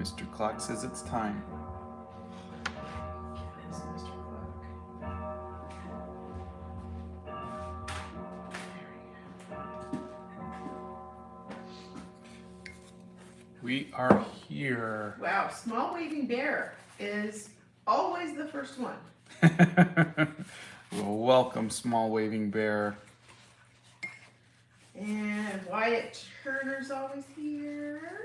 Mr. Clock says it's time. We are here. Wow, small waving bear is always the first one. Well, welcome, small waving bear. And Wyatt Turner's always here.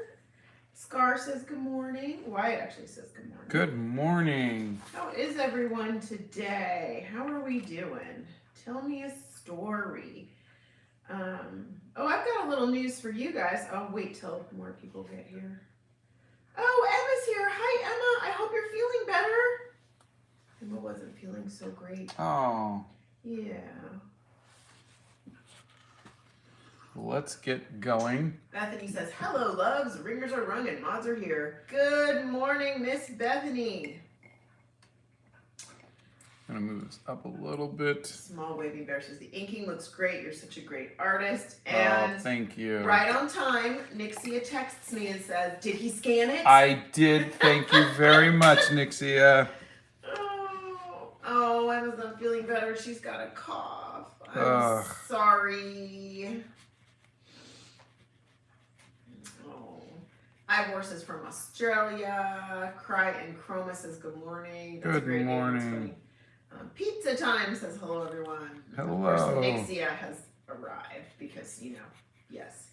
Scar says good morning. Wyatt actually says good morning. Good morning. How is everyone today? How are we doing? Tell me a story. Oh, I've got a little news for you guys. I'll wait till more people get here. Oh, Emma's here. Hi, Emma. I hope you're feeling better. Emma wasn't feeling so great. Oh. Yeah. Let's get going. Bethany says, hello, loves. Ringers are rung and mods are here. Good morning, Miss Bethany. I'm going to move this up a little bit. Small waving bear says, the inking looks great. You're such a great artist. And oh, thank you. Right on time, Nixia texts me and says, did he scan it? I did. Thank you very much, Nixia. Oh, Emma's not feeling better. She's got a cough. I'm sorry. Ivor says from Australia. Cry and Chroma says good morning. That's good morning. Pizza Time says hello, everyone. Hello. Of course, Nixia has arrived because, you know, yes.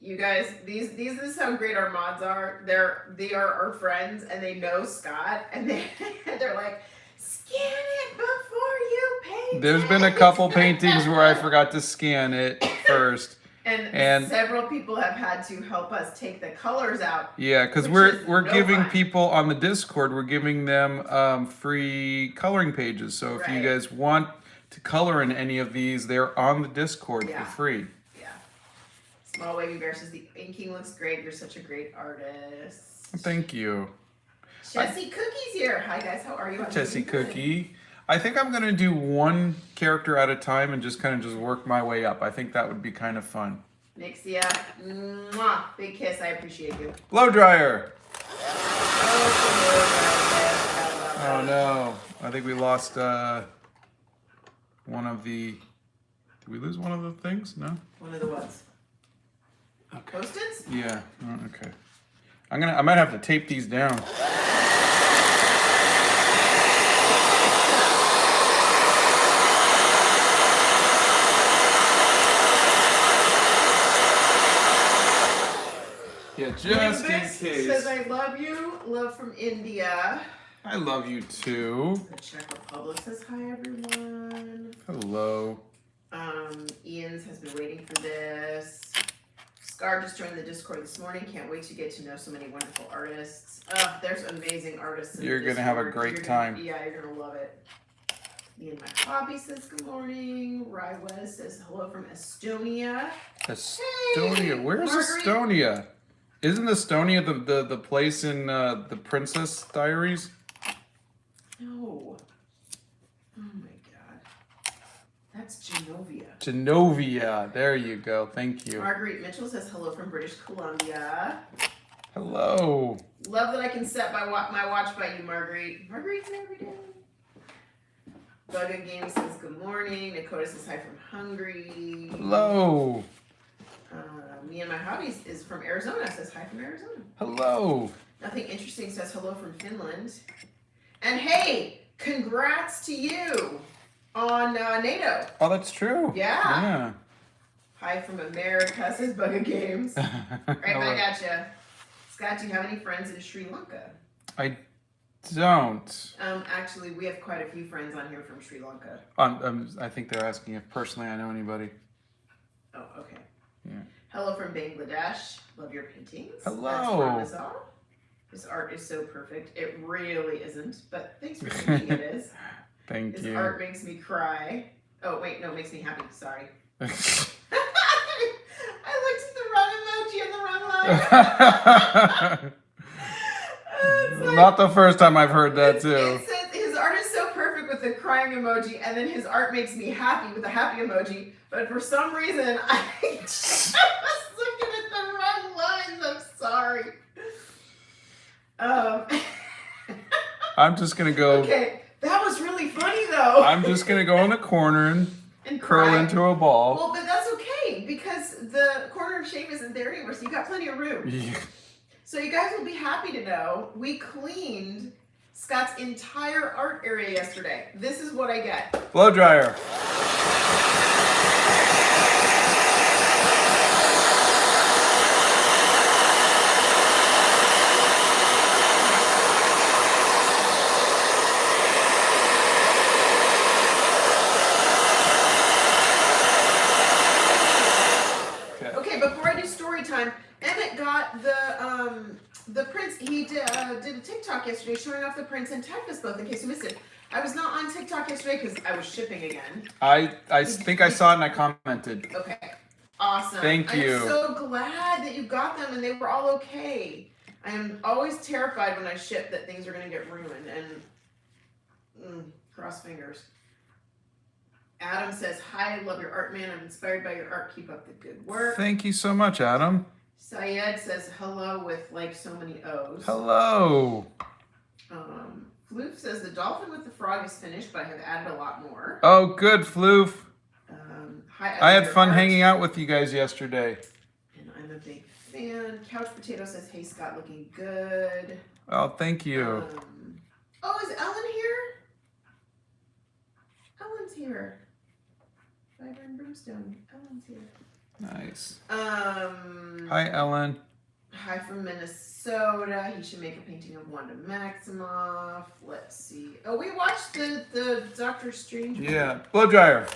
You guys, these is how great our mods are. They are our friends and they know Scott and they're like, scan it before you paint. There's been a couple paintings where I forgot to scan it first. And several people have had to help us take the colors out. Yeah, because we're giving people on the Discord, we're giving them free coloring pages. So if you guys want to color in any of these, they're on the Discord for free. Yeah. Small Wavy Bear says the inking looks great. You're such a great artist. Thank you. Jessie Cookie's here. Hi guys, how are you? Jessie Cookie. I think I'm gonna do one character at a time and just kind of work my way up. I think that would be kind of fun. Nixia, mwah, big kiss. I appreciate you. Blow dryer. Oh no! I think we lost one of the. Did we lose one of the things? No. One of the what's? Okay. Post-its? Yeah. Oh, okay. I might have to tape these down. Yeah, just in case. Says I love you. Love from India. I love you too. The Czech Republic says hi everyone. Hello. Ian's has been waiting for this. Scar just joined the Discord this morning. Can't wait to get to know so many wonderful artists. There's amazing artists. You're gonna have a great time. Yeah, you're gonna love it. Me and my hobby says good morning. Rywes says hello from Estonia. Estonia? Hey, Where's Marguerite? Estonia? Isn't Estonia the place in the Princess Diaries? No. Oh my god. That's Genovia. Genovia. There you go. Thank you. Marguerite Mitchell says hello from British Columbia. Hello. Love that I can set my watch by you, Marguerite. Marguerite's there every day. Bugga Game says good morning. Dakota says hi from Hungary. Hello. Me and my hobbies is from Arizona. Says hi from Arizona. Hello. Nothing interesting says hello from Finland. And hey, congrats to you on NATO. Oh, that's true. Yeah. Hi from America, says Bugga Games. Right back at you. Scott, do you have any friends in Sri Lanka? I don't. Actually, we have quite a few friends on here from Sri Lanka. I think they're asking if personally I know anybody. Oh, okay. Yeah. Hello from Bangladesh. Love your paintings. Hello. That's Ramazar. His art is so perfect. It really isn't, but thanks for thinking it is. Thank you. His art makes me cry. Oh, wait, no, makes me happy. Sorry. I looked at the wrong emoji on the wrong line. Not the first time I've heard that, too. It says his art is so perfect with the crying emoji, and then his art makes me happy with the happy emoji, but for some reason, I was looking at the wrong lines. I'm sorry. Um, I'm just gonna go. okay, that was really funny though. I'm just gonna go in the corner and curl cry. into a ball. Well, but that's okay because the corner of shame isn't there anymore, so you got plenty of room. Yeah. So you guys will be happy to know we cleaned Scott's entire art area yesterday. This is what I get. Blow dryer. Okay, before I do story time, Emmett got the prints. He did a TikTok yesterday showing off the prints and tagged us both in case you missed it. I was not on TikTok yesterday because I was shipping again. I think I saw it and I commented. Okay, awesome. Thank you. I'm so glad that you got them and they were all okay. I am always terrified when I ship that things are going to get ruined and cross fingers. Adam says, hi, I love your art, man. I'm inspired by your art. Keep up the good work. Thank you so much, Adam. Syed says, hello with like so many O's. Hello. Floof says, the dolphin with the frog is finished, but I have added a lot more. Oh, good, Floof. Hi, I had fun hanging out with you guys yesterday. And I'm a big fan. Couch Potato says, hey, Scott, looking good. Oh, thank you. Oh, is Ellen here? Ellen's here. Fire and Brimstone. Ellen's here. Nice. Hi, Hi, Ellen. Hi from Minnesota. He should make a painting of Wanda Maximoff. Let's see. Oh, we watched the Doctor Strange. Yeah. Blow dryer.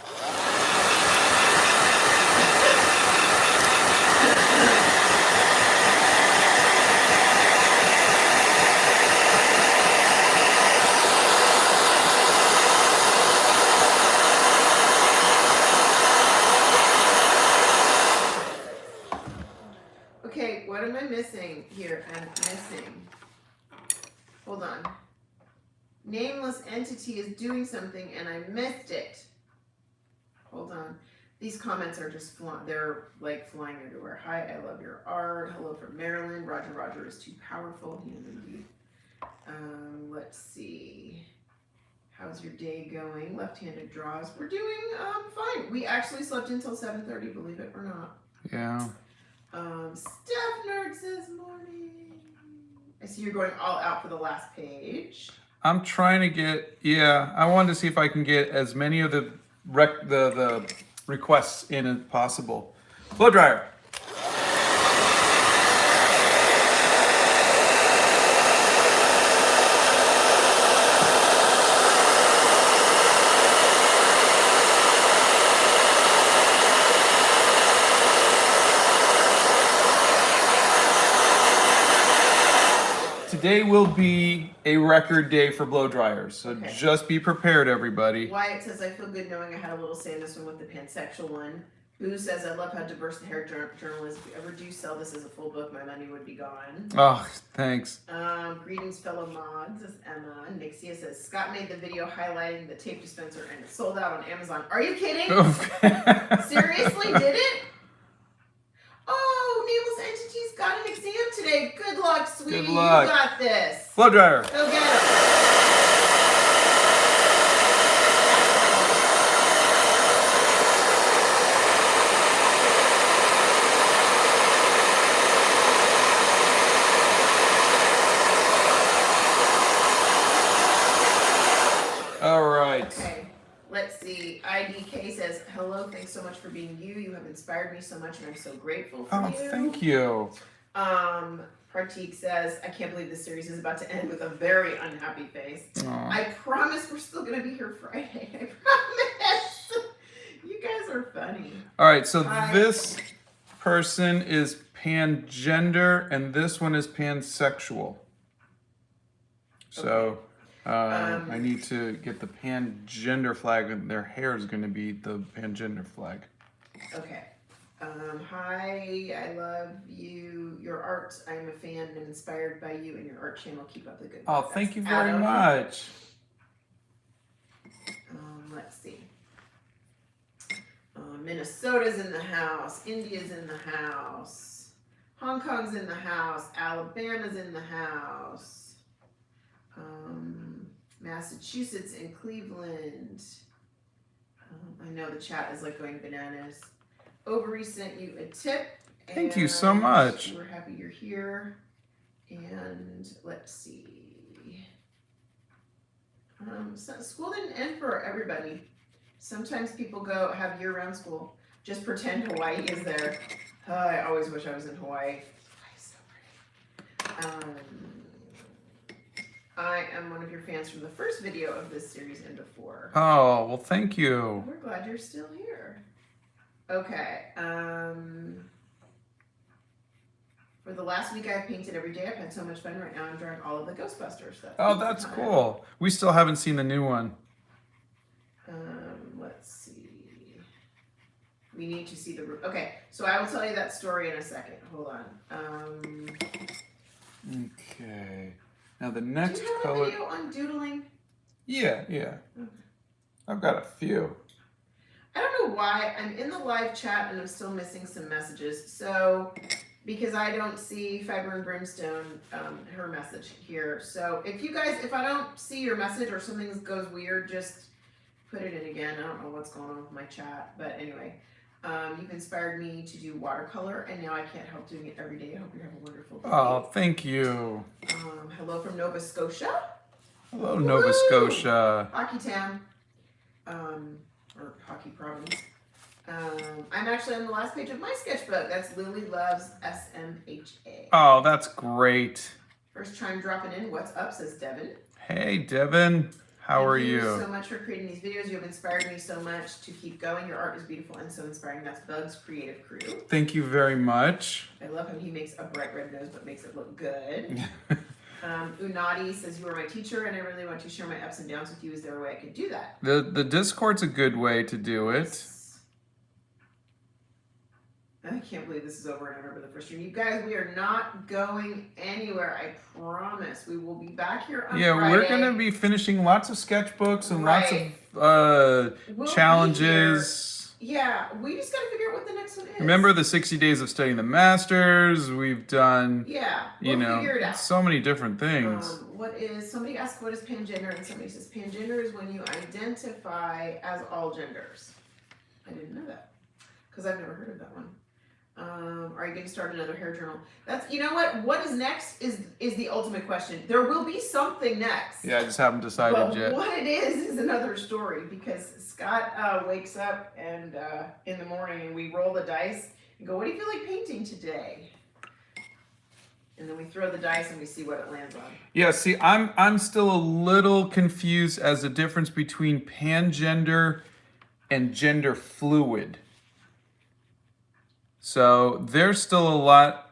Okay, what am I missing here? I'm missing. Hold on. Nameless entity is doing something and I missed it. Hold on. These comments are just they're like flying everywhere. Hi, I love your art. Hello from Maryland. Roger is too powerful. He is indeed. Let's see. How's your day going? Left-handed draws. We're doing fine. We actually slept until 7:30, believe it or not. Yeah. Steph Nerd says morning. I see you're going all out for the last page. I'm trying to get, I wanted to see if I can get as many of the requests in as possible. Blow dryer. Today will be a record day for blow dryers, so Okay. just be prepared, everybody. Wyatt says, I feel good knowing I had a little say in this one with the pansexual one. Boo says, I love how diverse the hair journal is. If you ever do sell this as a full book, my money would be gone. Oh, thanks. Greetings, fellow mods, says Emma. Nixia says, Scott made the video highlighting the tape dispenser and it sold out on Amazon. Are you kidding? Seriously, did it? Oh, Nameless Entity's got an exam today. Good luck, sweetie. Good luck. You got this. Blow dryer. Go get her. All right. Okay, let's see. IDK says, hello, thanks so much for being you. You have inspired me so much and I'm so grateful for Oh, you. thank you. Pratik says, I can't believe this series is about to end with a very unhappy face. Aw. I promise we're still going to be here Friday. I promise. You guys are funny. All right, so Hi. this person is pangender and this one is pansexual. So I need to get the pangender flag and their hair is going to be the pangender flag. Okay. Hi, I love you, your art. I am a fan and inspired by you and your art channel. Keep up the good work. Oh, thank you very Adam. much. Let's see. Minnesota's in the house. India's in the house. Hong Kong's in the house. Alabama's in the house. Massachusetts and Cleveland. I know the chat is like going bananas. Overy sent you a tip. Thank you so much. We're happy you're here. And let's see. So school didn't end for everybody. Sometimes people go have year-round school. Just pretend Hawaii is there. I always wish I was in Hawaii. Hawaii's so pretty. I am one of your fans from the first video of this series and before. Oh, well, thank you. We're glad you're still here. Okay. For the last week, I've painted every day. I've had so much fun. Right now, I'm drawing all of the Ghostbusters stuff. Oh, that's cool. We still haven't seen the new one. Let's see. We need to see the roof. Okay, so I will tell you that story in a second. Hold on. Okay. Now the next do you have color. a video on doodling? Yeah. Okay. I've got a few. I don't know why I'm in the live chat and I'm still missing some messages. So, because I don't see Fiber and Brimstone, her message here. So if you guys, if I don't see your message or something goes weird, just put it in again. I don't know what's going on with my chat, but anyway, you've inspired me to do watercolor, and now I can't help doing it every day. I hope you have a wonderful day. Oh, thank you. Hello from Nova Scotia. Hello, Nova Woo! Scotia. Hockey Town, or Hockey Province. I'm actually on the last page of my sketchbook. That's Lily Loves SMHA. Oh, that's great. First time dropping in. What's up, says Devin. Hey, Devin. How are you? Thank you so much for creating these videos. You have inspired me so much to keep going. Your art is beautiful and so inspiring. That's Bug's creative crew. Thank you very much. I love how he makes a bright red nose but makes it look good. Unadi says, you are my teacher and I really want to share my ups and downs with you. Is there a way I could do that? The Discord's a good way to do it. I can't believe this is over and I remember the first stream. You guys, we are not going anywhere. I promise. We will be back here on Friday. We're going to be finishing lots of sketchbooks and lots of challenges. Yeah, we just got to figure out what the next one is. Remember the 60 days of studying the masters? We've done, figure it out. So many different things. Somebody asked what is pangender, and somebody says pangender is when you identify as all genders. I didn't know that because I've never heard of that one. Are you going to start another hair journal? That's, you know what is next is the ultimate question. There will be something next. Yeah, I just haven't decided yet. What it is another story, because Scott wakes up and in the morning and we roll the dice and go, what do you feel like painting today? And then we throw the dice and we see what it lands on. Yeah, see, I'm still a little confused as the difference between pangender and gender fluid. So there's still a lot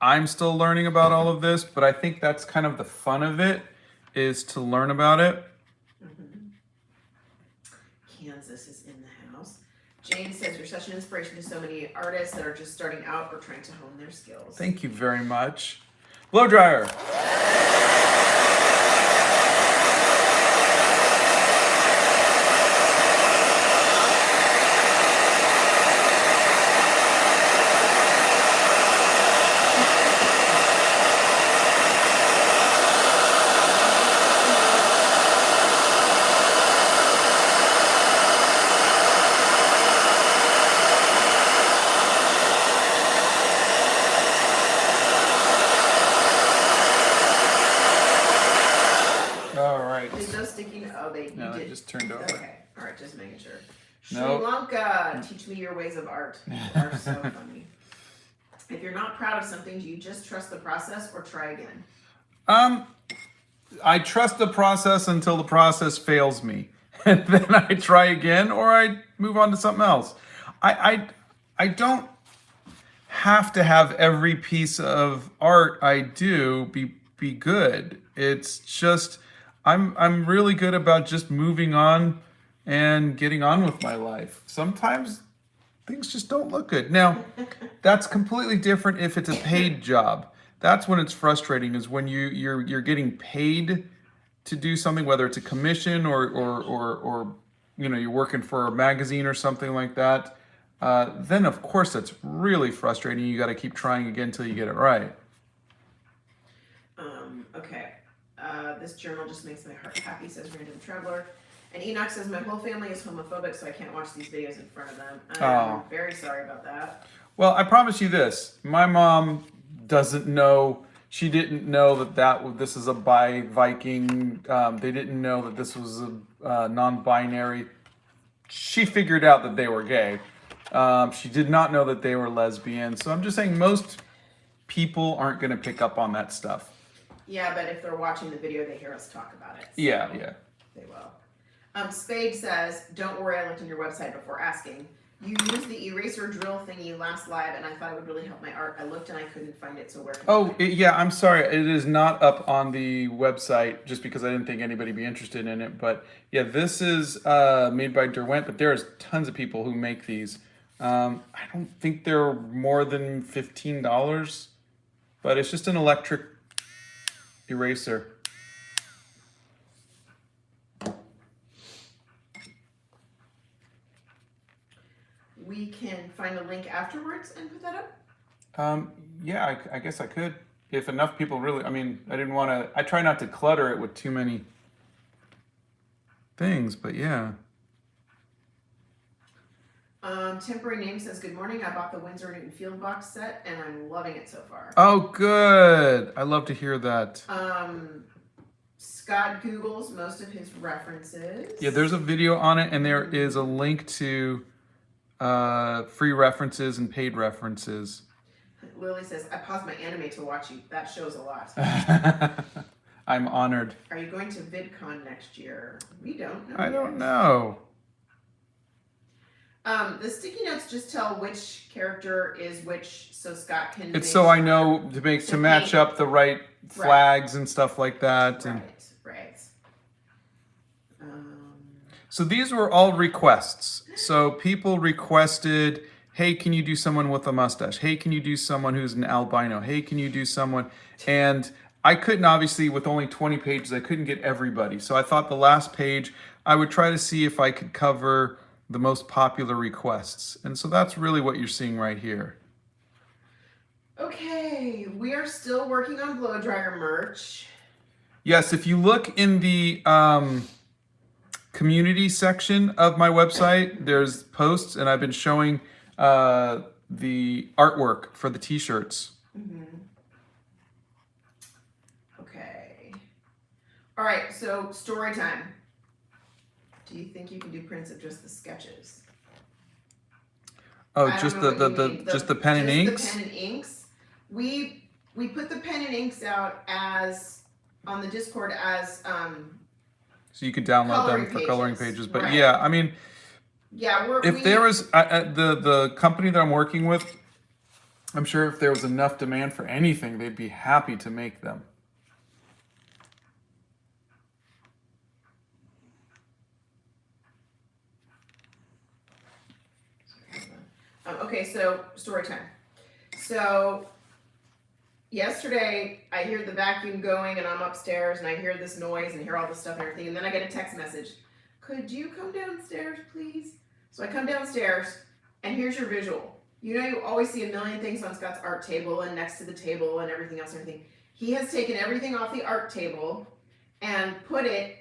I'm still learning about all of this, but I think that's kind of the fun of it, is to learn about it. Kansas is in the house. Jane says you're such an inspiration to so many artists that are just starting out or trying to hone their skills. Thank you very much. Blow dryer. No, it just turned over. Okay, all right, just making sure. Nope. Sri Lanka, teach me your ways of art. You are so funny. If you're not proud of something, do you just trust the process or try again? I trust the process until the process fails me, and then I try again, or I move on to something else. I don't have to have every piece of art I do be good. It's just I'm really good about just moving on and getting on with my life. Sometimes things just don't look good. Now, that's completely different if it's a paid job. That's when it's frustrating, is when you're getting paid to do something, whether it's a commission or you know, you're working for a magazine or something like that. then of course that's really frustrating. You got to keep trying again until you get it right. Okay. This journal just makes my heart happy, says Random Traveler. And Enoch says, my whole family is homophobic, so I can't watch these videos in front of them. I'm very sorry about that. Well, I promise you this. My mom doesn't know. She didn't know that this is a bi Viking. They didn't know that this was a non-binary. She figured out that they were gay. She did not know that they were lesbian. So I'm just saying most people aren't going to pick up on that stuff. Yeah, but if they're watching the video, they hear us talk about it. So yeah. They will. Spade says, don't worry, I looked on your website before asking. You used the eraser drill thingy last live, and I thought it would really help my art. I looked and I couldn't find it, so where can I find it? Yeah, I'm sorry. It is not up on the website just because I didn't think anybody would be interested in it. But yeah, this is made by Derwent, but there's tons of people who make these. I don't think they're more than $15, but it's just an electric eraser. We can find a link afterwards and put that up? Yeah, I guess I could. If enough people really, I try not to clutter it with too many things, but yeah. Temporary Name says, good morning. I bought the Winsor Newton Field box set and I'm loving it so far. Oh, good. I love to hear that. Scott Googles most of his references. Yeah, there's a video on it and there is a link to free references and paid references. Lily says, I paused my anime to watch you. That shows a lot. I'm honored. Are you going to VidCon next year? We don't know. I don't know. The sticky notes just tell which character is which, so Scott can. It's so I know to match up the right flags and stuff like that. Right. So these were all requests. So people requested, hey, can you do someone with a mustache? Hey, can you do someone who's an albino? Hey, can you do someone? And I couldn't, obviously, with only 20 pages, I couldn't get everybody. So I thought the last page, I would try to see if I could cover the most popular requests. And so that's really what you're seeing right here. Okay, we are still working on blow dryer merch. Yes, if you look in the community section of my website, there's posts, and I've been showing the artwork for the t-shirts. Okay. All right, so story time. Do you think you can do prints of just the sketches? Oh, just the pen and inks? The pen and inks. We put the pen and inks out as on the Discord as so you could download them for coloring pages. But yeah, I mean, if there was the company that I'm working with, I'm sure if there was enough demand for anything, they'd be happy to make them. Okay, so story time. So yesterday I hear the vacuum going and I'm upstairs and I hear this noise and hear all this stuff and everything, and then I get a text message. Could you come downstairs, please? So I come downstairs and here's your visual. You know, you always see a million things on Scott's art table and next to the table and everything else and everything. He has taken everything off the art table and put it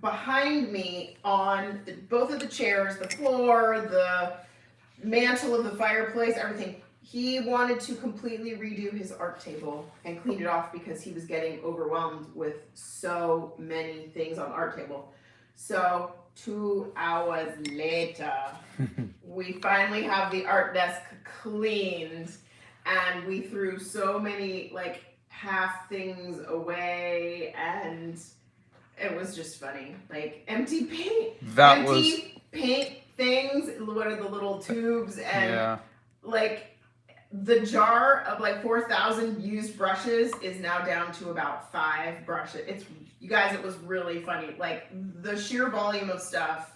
behind me on both of the chairs, the floor, the mantle of the fireplace, everything. He wanted to completely redo his art table and clean it off because he was getting overwhelmed with so many things on the art table. So 2 hours later, we finally have the art desk cleaned and we threw so many like half things away and it was just funny. Like empty paint, paint things, what are the little tubes and like the jar of like 4,000 used brushes is now down to about 5 brushes. You guys, it was really funny. Like the sheer volume of stuff.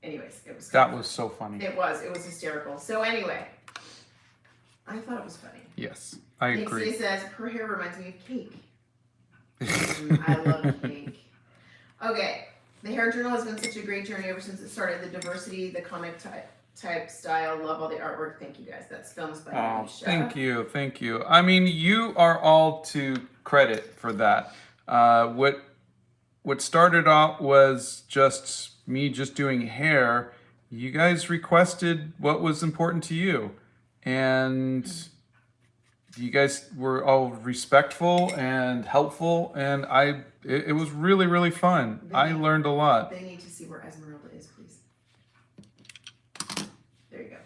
Anyways, it was. That was so funny. It was hysterical. So anyway, I thought it was funny. Yes, I agree. Nixie says, her hair reminds me of cake. I love cake. Okay. The Hair Journal has been such a great journey ever since it started. The diversity, the comic type style. Love all the artwork. Thank you guys. That's films by Oh, Alicia. thank you, thank you. I mean, you are all to credit for that. What started out was just me just doing hair. You guys requested what was important to you, and you guys were all respectful and helpful, and it was really, really fun. I learned a lot. They need to see where Esmeralda is, please. There you go.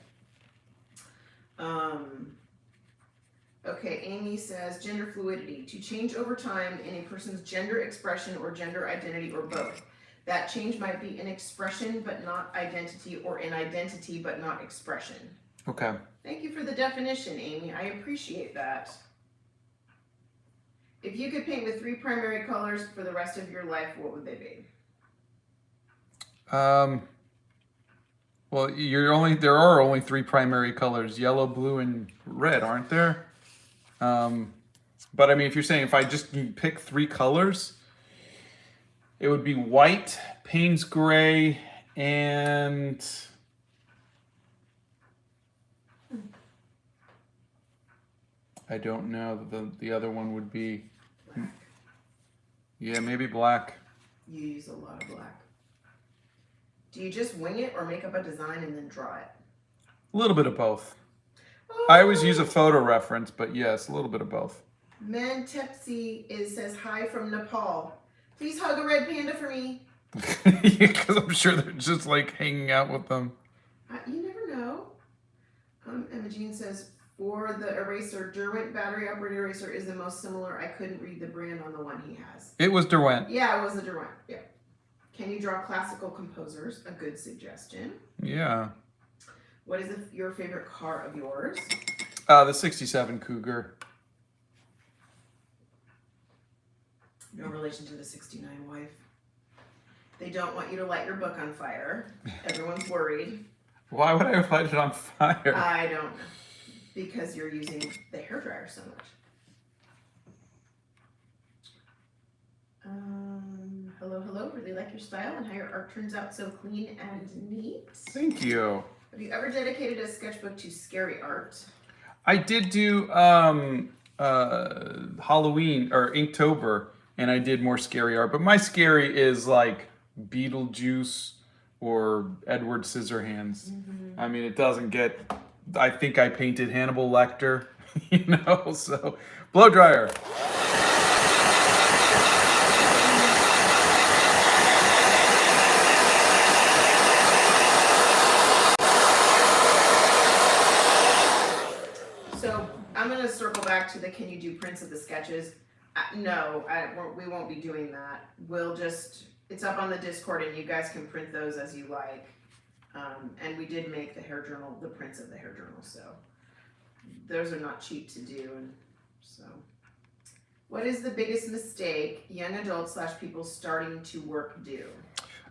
Okay, Amy says gender fluidity, to change over time in a person's gender expression or gender identity or both. That change might be in expression but not identity, or in identity but not expression. Okay. Thank you for the definition, Amy. I appreciate that. If you could paint with 3 primary colors for the rest of your life, what would they be? Well, there are only 3 primary colors: yellow, blue, and red, aren't there? But I mean, if you're saying if I just pick 3 colors, it would be white, Payne's gray, and I don't know. The other one would be Black. Yeah, maybe black. You use a lot of black. Do you just wing it or make up a design and then draw it? A little bit of both. I always use a photo reference, but yes, a little bit of both. Mantepsi says hi from Nepal. Please hug a red panda for me. Because I'm sure they're just like hanging out with them. You never know. Emma Jean says, for the eraser, Derwent battery operated eraser is the most similar. I couldn't read the brand on the one he has. It was Derwent. Yeah, it was the Derwent. Yeah. Can you draw classical composers? A good suggestion. Yeah. What is your favorite car of yours? The 67 Cougar. No relation to the 69 wife. They don't want you to light your book on fire. Everyone's worried. Why would I light it on fire? I don't know. Because you're using the hairdryer so much. Hello, hello. Really like your style and how your art turns out so clean and neat. Thank you. Have you ever dedicated a sketchbook to scary art? I did do Halloween or Inktober, and I did more scary art. But my scary is like Beetlejuice or Edward Scissorhands. Mm-hmm. I mean, it doesn't get. I think I painted Hannibal Lecter, you know. So, blow dryer. I'm going to circle back to the can you do prints of the sketches. No, we won't be doing that. We'll just, it's up on the Discord and you guys can print those as you like. And we did make the hair journal, the prints of the hair journal, so those are not cheap to do. And so, what is the biggest mistake young adults / people starting to work do?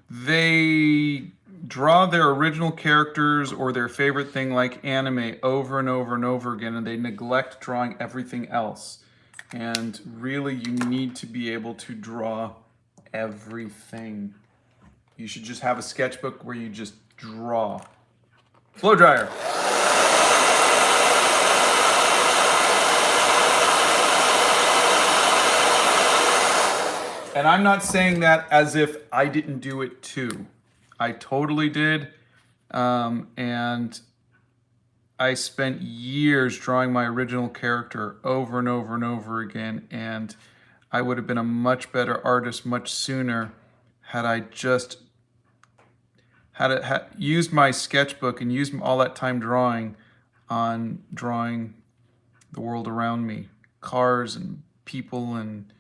They draw their original characters or their favorite thing like anime over and over and over again, and they neglect drawing everything else. And really, you need to be able to draw everything. You should just have a sketchbook where you just draw. Blow dryer. And I'm not saying that as if I didn't do it too. I totally did. And I spent years drawing my original character over and over and over again. And I would have been a much better artist much sooner had I just used my sketchbook and used all that time drawing on drawing the world around me. Cars and people and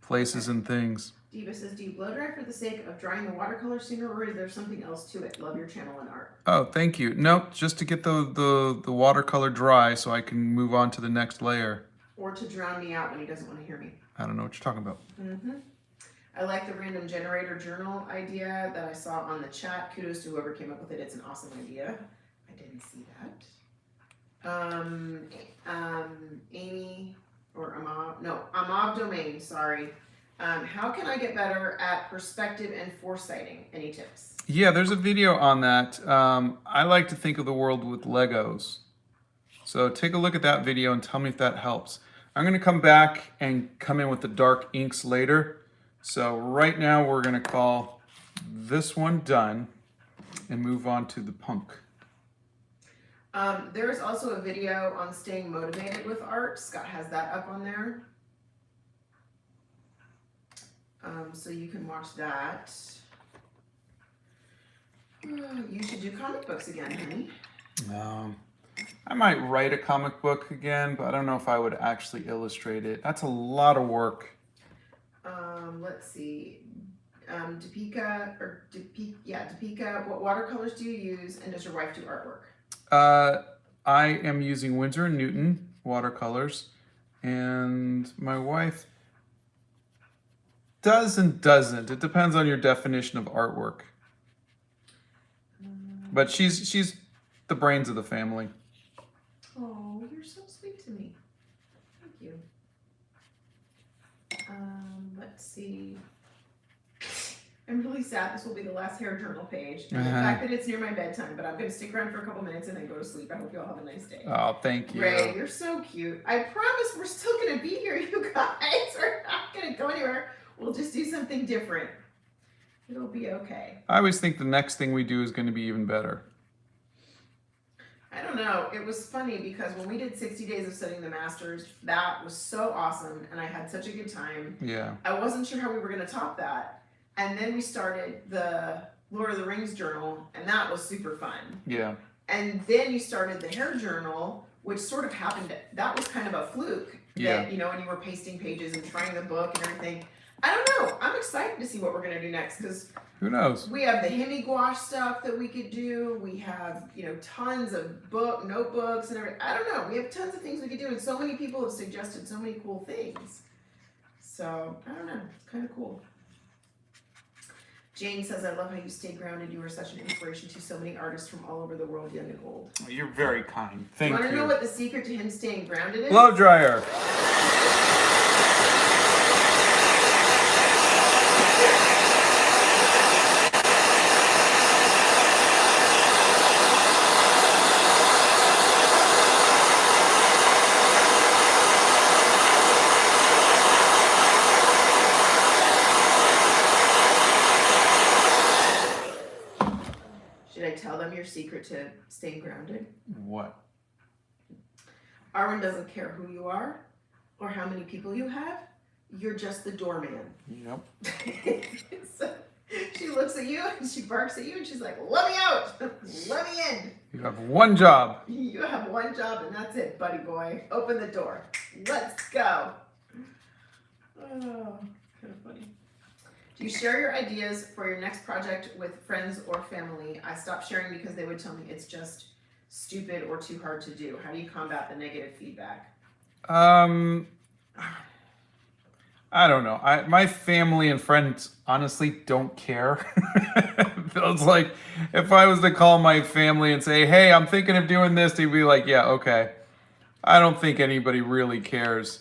places and things. Diva says, do you blow dry for the sake of drying the watercolor sooner, or is there something else to it? Love your channel and art. Oh, thank you. Nope, just to get the watercolor dry so I can move on to the next layer. Or to drown me out when he doesn't want to hear me. I don't know what you're talking about. Mm-hmm. I like the random generator journal idea that I saw on the chat. Kudos to whoever came up with it. It's an awesome idea. I didn't see that. Amy, or Amav, no, Amav Domain, sorry. How can I get better at perspective and foresighting? Any tips? Yeah, there's a video on that. I like to think of the world with Legos. So take a look at that video and tell me if that helps. I'm going to come back and come in with the dark inks later. So right now we're going to call this one done and move on to the punk. There is also a video on staying motivated with art. Scott has that up on there. So you can watch that. You should do comic books again, honey. I might write a comic book again, but I don't know if I would actually illustrate it. That's a lot of work. Let's see. Deepika, what watercolors do you use, and does your wife do artwork? I am using Winsor & Newton watercolors, and my wife does and doesn't. It depends on your definition of artwork. But she's the brains of the family. Oh, you're so sweet to me. Thank you. Let's see. I'm really sad this will be the last hair journal page. And the fact that it's near my bedtime, but I'm going to stick around for a couple minutes and then go to sleep. I hope you all have a nice day. Oh, thank you. Ray, you're so cute. I promise we're still going to be here, you guys. We're not going to go anywhere. We'll just do something different. It'll be okay. I always think the next thing we do is going to be even better. I don't know. It was funny because when we did 60 Days of Studying the Masters, that was so awesome and I had such a good time. Yeah. I wasn't sure how we were going to top that. And then we started the Lord of the Rings journal, and that was super fun. Yeah. And then you started the hair journal, which sort of happened. That was kind of a fluke. Yeah. That, you know, when you were pasting pages and trying the book and everything. I don't know. I'm excited to see what we're going to do next because who knows? We have the hemi gouache stuff that we could do. We have, you know, tons of notebooks and everything. I don't know. We have tons of things we could do, and so many people have suggested so many cool things. So I don't know. It's kind of cool. Jane says, I love how you stay grounded. You are such an inspiration to so many artists from all over the world, young and old. You're very kind. Thank you. Want to know what the secret to him staying grounded is? Blow dryer. Tell them your secret to staying grounded? What? Arwen doesn't care who you are or how many people you have. You're just the doorman. Yep. So she looks at you and she barks at you and she's like, let me out. Let me in. You have one job. You have one job and that's it, buddy boy. Open the door. Let's go. Oh, kind of funny. Do you share your ideas for your next project with friends or family? I stopped sharing because they would tell me it's just stupid or too hard to do. How do you combat the negative feedback? I don't know. My family and friends honestly don't care. It's like if I was to call my family and say, hey, I'm thinking of doing this, they'd be like, yeah, okay. I don't think anybody really cares.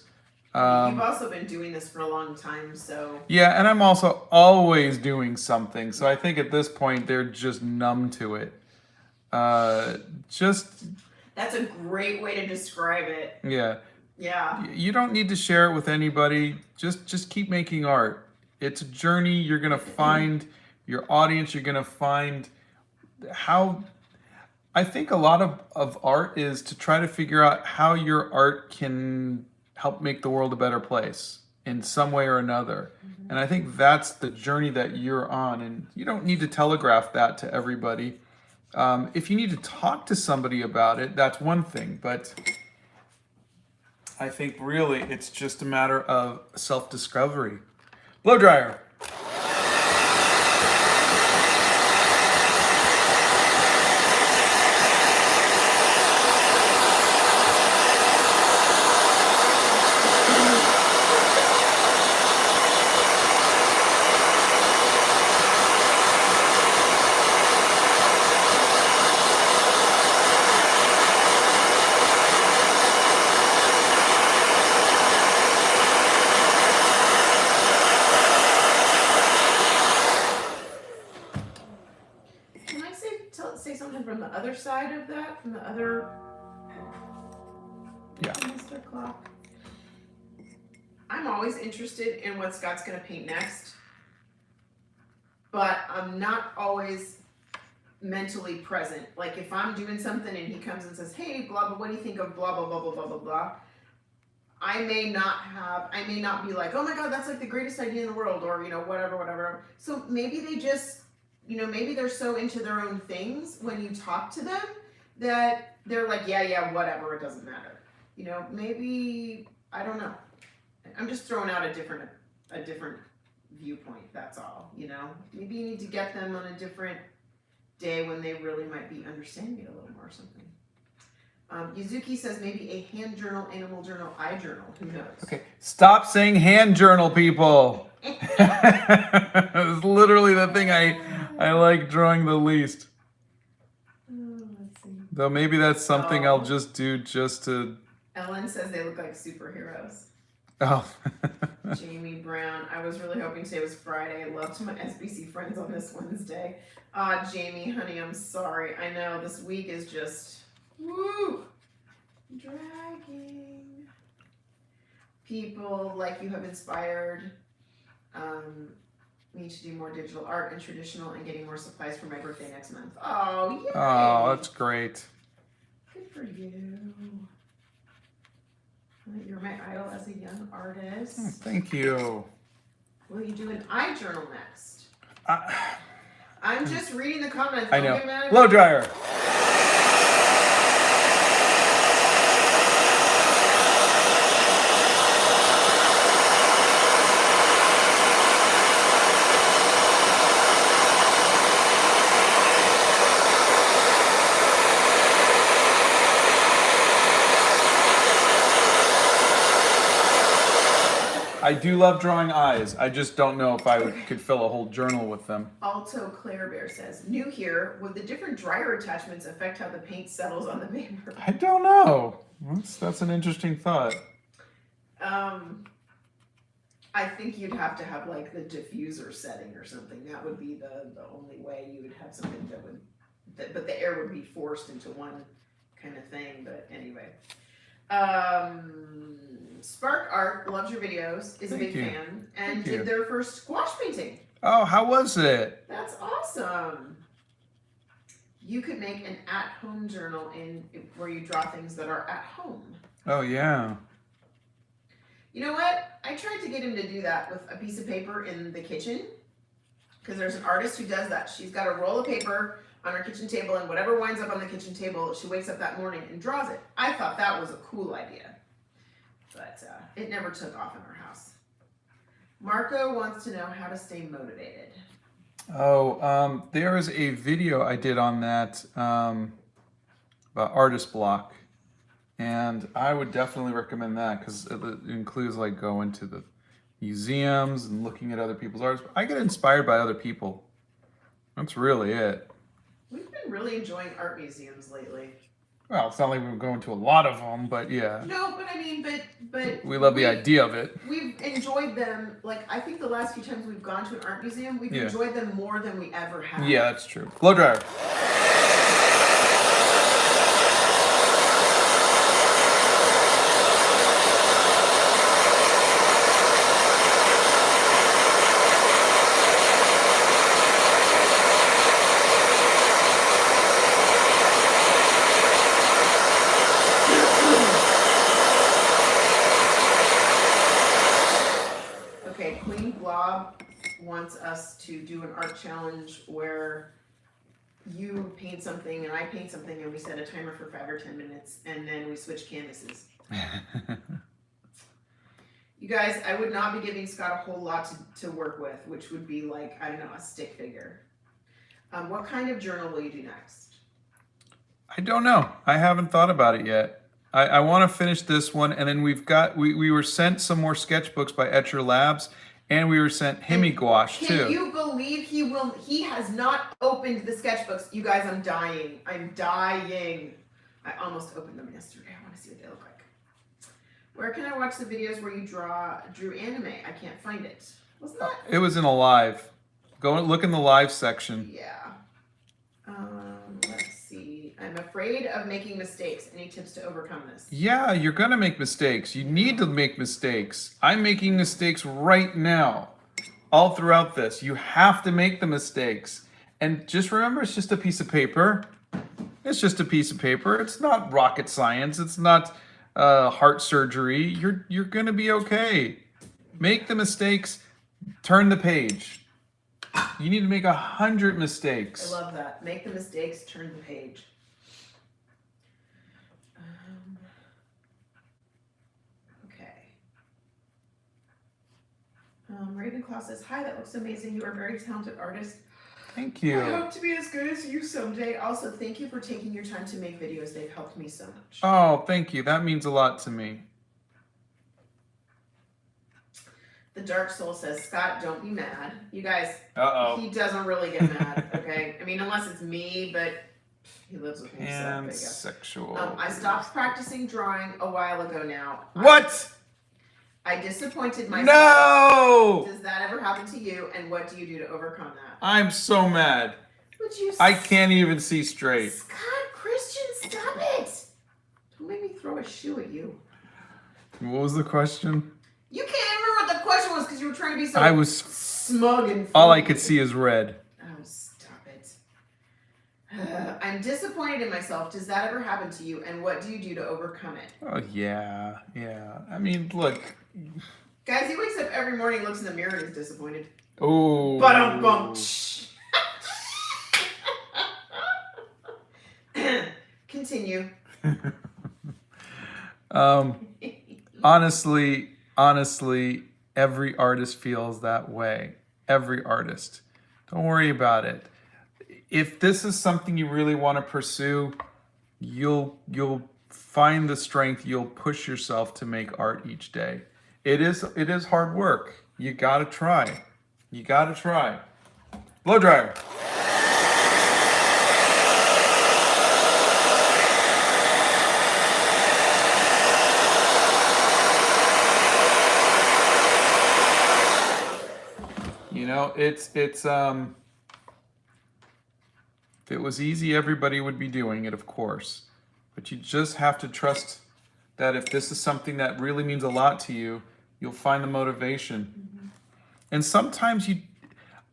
You've also been doing this for a long time, so... Yeah, and I'm also always doing something. So I think at this point, they're just numb to it. That's a great way to describe it. Yeah. Yeah. You don't need to share it with anybody. Just keep making art. It's a journey. You're going to find your audience. You're going to find how... I think a lot of art is to try to figure out how your art can help make the world a better place in some way or another. Mm-hmm. And I think that's the journey that you're on. And you don't need to telegraph that to everybody. If you need to talk to somebody about it, that's one thing. But I think really it's just a matter of self-discovery. Blow dryer. other side of that, from the other. Yeah. Mr. Clock. I'm always interested in what Scott's gonna paint next, but I'm not always mentally present. Like if I'm doing something and he comes and says, "Hey, blah blah, what do you think of blah blah blah blah blah blah blah?" I may not be like, "Oh my God, that's like the greatest idea in the world," or whatever. So maybe they just, maybe they're so into their own things when you talk to them that they're like, yeah, whatever, it doesn't matter. Maybe, I don't know. I'm just throwing out a different viewpoint. That's all. Maybe you need to get them on a different day when they really might be understanding it a little more or something. Yuzuki says maybe a hand journal, animal journal, eye journal. Who knows? Okay, stop saying hand journal, people. It's literally the thing I like drawing the least. Let's see. Though maybe that's something I'll just do just to. Ellen says they look like superheroes. Oh. Jamie Brown. I was really hoping today was Friday. I loved my SBC friends on this Wednesday. Jamie, honey, I'm sorry. I know this week is just dragging. People like you have inspired me to do more digital art and traditional and getting more supplies for my birthday next month. Oh, yay! Oh, that's great. Good for you. You're my idol as a young artist. Oh, thank you. Will you do an eye journal next? I'm just reading the comments. I know. Blow dryer. I do love drawing eyes. I just don't know if I could fill a whole journal with them. Alto Claire Bear says, new here, would the different dryer attachments affect how the paint settles on the paper? I don't know. That's an interesting thought. I think you'd have to have like the diffuser setting or something. That would be the only way you would have something but the air would be forced into one kind of thing. But anyway. Spark Art loves your videos, is a big fan, and did their first squash painting. Oh, how was it? That's awesome. You could make an at-home journal where you draw things that are at home. Oh, yeah. You know what? I tried to get him to do that with a piece of paper in the kitchen, because there's an artist who does that. She's got a roll of paper on her kitchen table, and whatever winds up on the kitchen table, she wakes up that morning and draws it. I thought that was a cool idea, but it never took off in our house. Marco wants to know how to stay motivated. Oh, there is a video I did on that about artist block, and I would definitely recommend that because it includes like going to the museums and looking at other people's art. I get inspired by other people. That's really it. We've been really enjoying art museums lately. Well, it's not like we're going to a lot of them, but yeah. No, but I mean, but we love the idea of it. We've enjoyed them. Like I think the last few times we've gone to an art museum, we've enjoyed them more than we ever have. Yeah, that's true. Blow dryer. Wants us to do an art challenge where you paint something and I paint something and we set a timer for 5 or 10 minutes and then we switch canvases. You guys, I would not be giving Scott a whole lot to work with, which would be like, I don't know, a stick figure. What kind of journal will you do next? I don't know. I haven't thought about it yet. I want to finish this one, and then we were sent some more sketchbooks by Etcher Labs. And we were sent hemi-gouache, too. Can you believe he has not opened the sketchbooks? You guys, I'm dying. I'm dying. I almost opened them yesterday. I want to see what they look like. Where can I watch the videos where you drew anime? I can't find it. Wasn't that? It was in a live. Go and look in the live section. Yeah. Let's see. I'm afraid of making mistakes. Any tips to overcome this? Yeah, you're gonna make mistakes. You need to make mistakes. I'm making mistakes right now. All throughout this, you have to make the mistakes. And just remember, it's just a piece of paper. It's just a piece of paper. It's not rocket science. It's not heart surgery. You're gonna be okay. Make the mistakes. Turn the page. You need to make 100 mistakes. I love that. Make the mistakes, turn the page. Okay. Ravenclaw says, hi, that looks amazing. You are a very talented artist. Thank you. I hope to be as good as you someday. Also, thank you for taking your time to make videos. They've helped me so much. Oh, thank you. That means a lot to me. The Dark Soul says, Scott, don't be mad. You guys, Uh-oh. he doesn't really get mad, okay? I mean, unless it's me, but he lives with me, so I And guess. sexual. I stopped practicing drawing a while ago now. What? I disappointed myself. No! Does that ever happen to you? And what do you do to overcome that? I'm so mad. Would you? I can't even see straight. Scott, Christian, stop it! Don't make me throw a shoe at you. What was the question? You can't remember what the question was because you were trying to be so I was smug and all I could see is red. Oh, stop it. I'm disappointed in myself. Does that ever happen to you? And what do you do to overcome it? Oh yeah. I mean, look. Guys, he wakes up every morning, looks in the mirror, and is disappointed. Oh. Ba-dum-bum. Continue. Honestly, every artist feels that way. Every artist. Don't worry about it. If this is something you really want to pursue, you'll find the strength. You'll push yourself to make art each day. It is hard work. You gotta try. Blow dryer. You know, it's if it was easy, everybody would be doing it, of course. But you just have to trust that if this is something that really means a lot to you, you'll find the motivation. Mm-hmm. And sometimes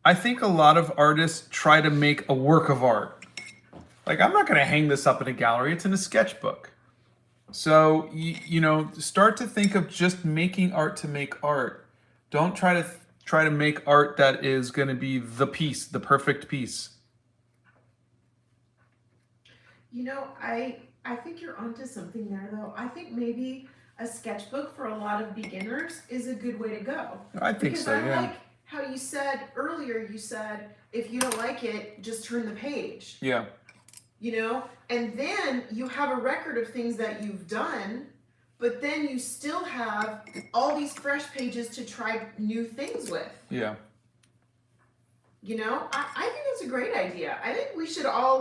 I think a lot of artists try to make a work of art. Like, I'm not going to hang this up in a gallery. It's in a sketchbook. So, you know, start to think of just making art to make art. Don't try to make art that is going to be the piece, the perfect piece. You know, I think you're onto something there, though. I think maybe a sketchbook for a lot of beginners is a good way to go. I think so, yeah. Because I like how you said earlier, if you don't like it, just turn the page. Yeah. You know, and then you have a record of things that you've done, but then you still have all these fresh pages to try new things with. Yeah. You know, I think that's a great idea. I think we should all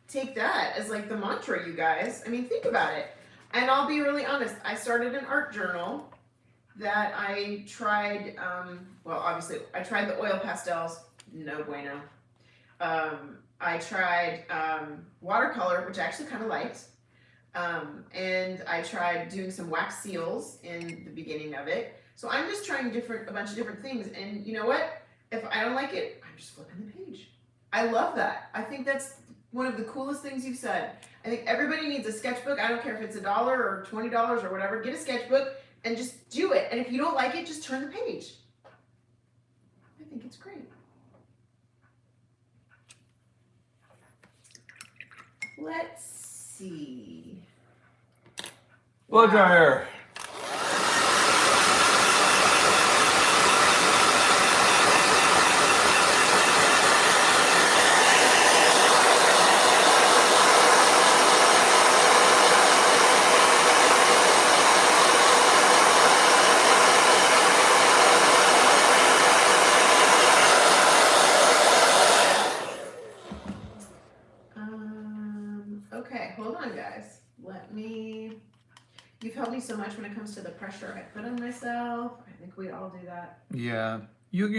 take that as the mantra, you guys. I mean, think about it. And I'll be really honest. I started an art journal that I tried. Well, obviously, I tried the oil pastels. No bueno. I tried watercolor, which I actually kind of liked. And I tried doing some wax seals in the beginning of it. So I'm just trying a bunch of different things. And you know what? If I don't like it, I'm just flipping the page. I love that. I think that's one of the coolest things you've said. I think everybody needs a sketchbook. I don't care if it's $1 or $20 or whatever. Get a sketchbook and just do it. And if you don't like it, just turn the page. I think it's great. Let's see. Blow dryer. Okay, hold on, guys. You've helped me so much when it comes to the pressure I put on myself. I think we all do that. Yeah. You're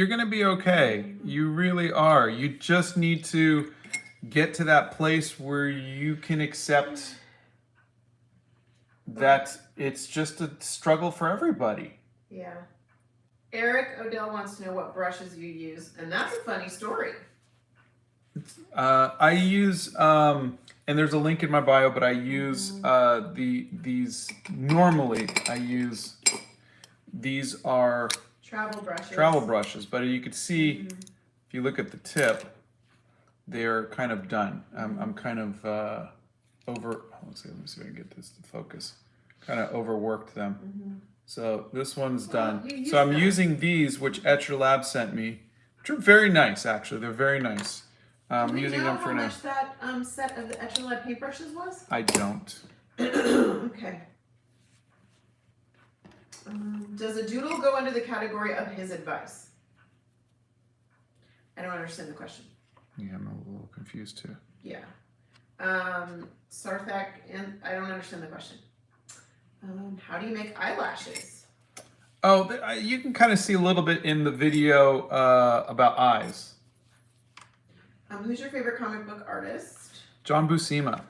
gonna be okay. You really are. You just need to get to that place where you can accept that it's just a struggle for everybody. Yeah. Eric Odell wants to know what brushes you use, and that's a funny story. I use, and there's a link in my bio, but I use these are Travel brushes. but you could see if you look at the tip, they're kind of done. I'm kind of over. Let me see if I can get this to focus. Kind of overworked them. So this one's done. So I'm using these, which Etcher Lab sent me, which are very nice. Actually, they're very nice. I'm using them for now. Do you know how much that set of the Etcher Lab paintbrushes was? I don't. Okay. Does a doodle go under the category of his advice? I don't understand the question. Yeah, I'm a little confused too. Yeah. Sarthak, and I don't understand the question. How do you make eyelashes? Oh, you can kind of see a little bit in the video about eyes. Who's your favorite comic book artist? John Buscema.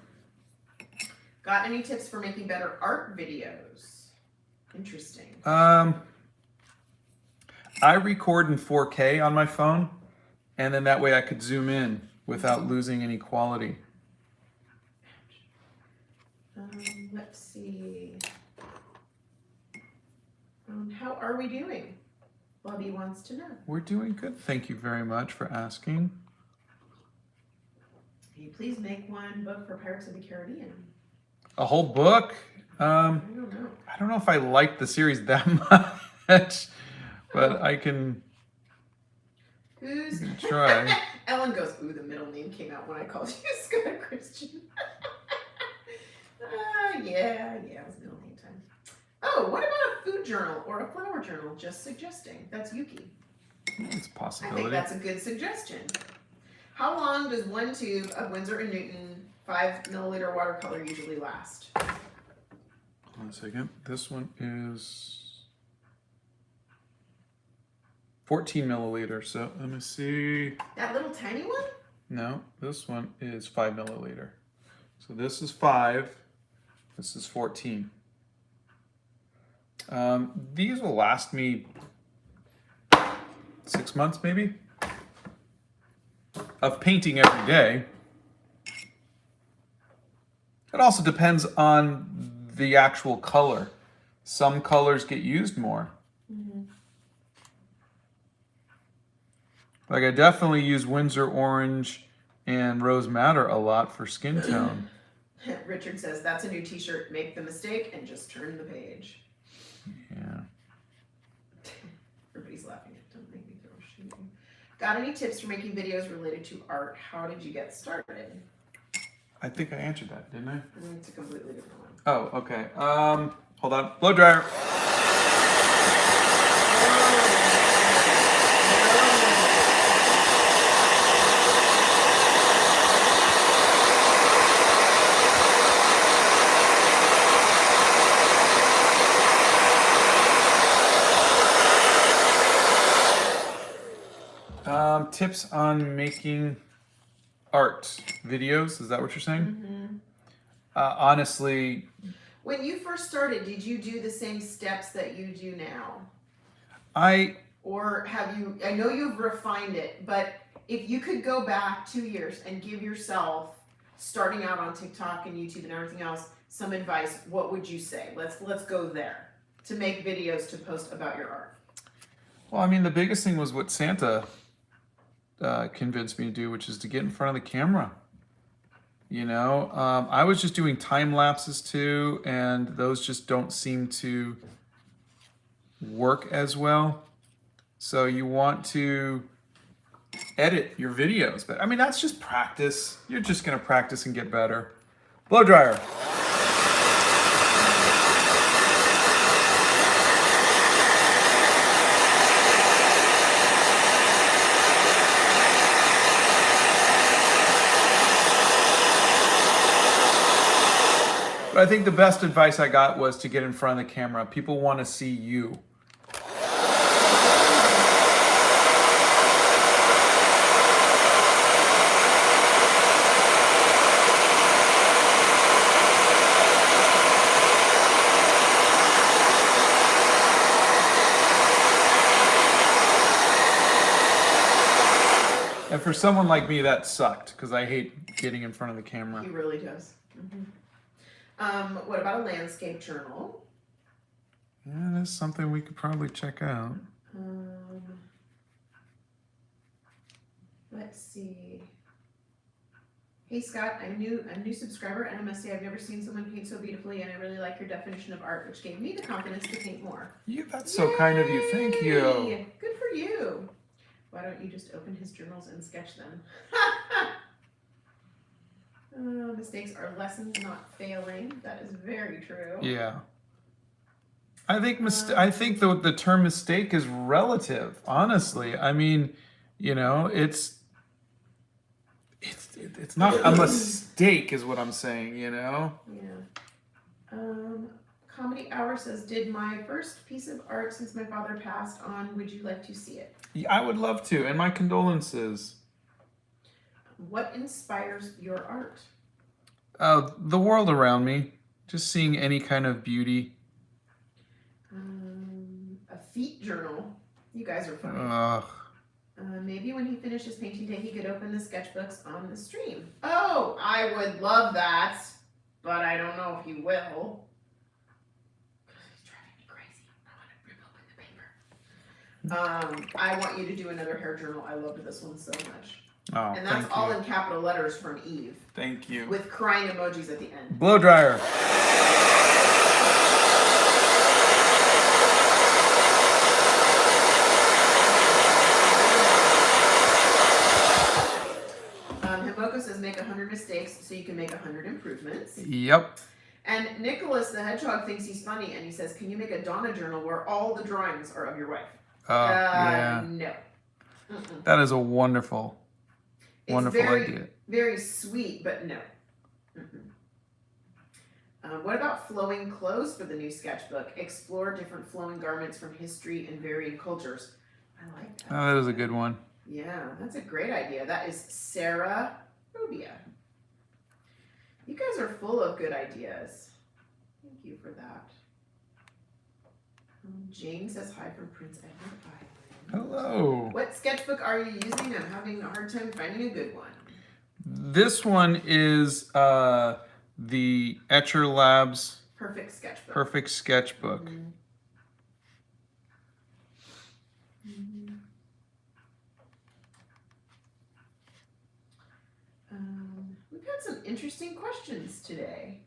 Got any tips for making better art videos? Interesting. I record in 4K on my phone, and then that way I could zoom in without losing any quality. Let's see. How are we doing? Bobby wants to know. We're doing good. Thank you very much for asking. Can you please make one book for Pirates of the Caribbean? A whole book? I don't know. I don't know if I like the series that much, but I can try. Ellen goes, ooh, the middle name came out when I called you Scott Christian. Yeah, it was middle name time. Oh, what about a food journal or a flower journal? Just suggesting. That's Yuki. It's a I possibility. think that's a good suggestion. How long does one tube of Winsor & Newton 5 milliliter watercolor usually last? Hold on a second. This one is 14 milliliter. So let me see. That little tiny one? No, this one is 5 milliliter. So this is 5. This is 14. These will last me 6 months, maybe, of painting every day. It also depends on the actual color. Some colors get used more. Like I definitely use Winsor Orange and Rose Madder a lot for skin tone. Richard says, that's a new t-shirt. Make the mistake and just turn the page. Yeah. Everybody's laughing at don't make me throw a shoe. Got any tips for making videos related to art? How did you get started? I think I answered that, didn't I? It's a completely different one. Oh, okay. Hold on. Blow dryer. Tips on making art videos. Is that what you're saying? Honestly, when you first started, did you do the same steps that you do now? Or have you, I know you've refined it, but if you could go back 2 years and give yourself, starting out on TikTok and YouTube and everything else, some advice, what would you say? Let's go there to make videos to post about your art. Well, I mean, the biggest thing was what Santa convinced me to do, which is to get in front of the camera. You know, I was just doing time lapses too, and those just don't seem to work as well. So you want to edit your videos, but I mean, that's just practice. You're just gonna practice and get better. Blow dryer. But I think the best advice I got was to get in front of the camera. People want to see you. And for someone like me, that sucked because I hate getting in front of the camera. He really does. What about a landscape journal? Yeah, that's something we could probably check out. Let's see. Hey Scott, I'm a new subscriber, and I must say I've never seen someone paint so beautifully, and I really like your definition of art, which gave me the confidence to paint more. Yeah, that's so kind of you. Thank you. Good for you. Why don't you just open his journals and sketch them? Mistakes are lessons, not failing. That is very true. Yeah. I think the term mistake is relative, honestly. I mean, you know, it's not a mistake is what I'm saying, you know? Yeah. Comedy Hour says, did my first piece of art since my father passed on. Would you like to see it? Yeah, I would love to, and my condolences. What inspires your art? The world around me. Just seeing any kind of beauty. A feet journal. You guys are funny. Maybe when he finishes painting day, he could open the sketchbooks on the stream. Oh, I would love that, but I don't know if he will. He's driving me crazy. I want to rip open the paper. I want you to do another hair journal. I loved this one so much. Oh, and that's all in capital letters from Eve. Thank you. With crying emojis at the end. Blow dryer. Himoko says make 100 mistakes so you can make 100 improvements. Yep. And Nicholas the Hedgehog thinks he's funny, and he says, can you make a Donna journal where all the drawings are of your wife? Yeah. No. That is a wonderful idea. Very sweet, but no. What about flowing clothes for the new sketchbook? Explore different flowing garments from history and varying cultures. I like that. Oh, that is a good one. Yeah, that's a great idea. That is Sarah Robia. You guys are full of good ideas. Thank you for that. Jane says hi from Prince Edward Island. Hello. What sketchbook are you using? I'm having a hard time finding a good one. This one is the Etcher Labs Perfect Sketchbook. Perfect Sketchbook. We've had some interesting questions today.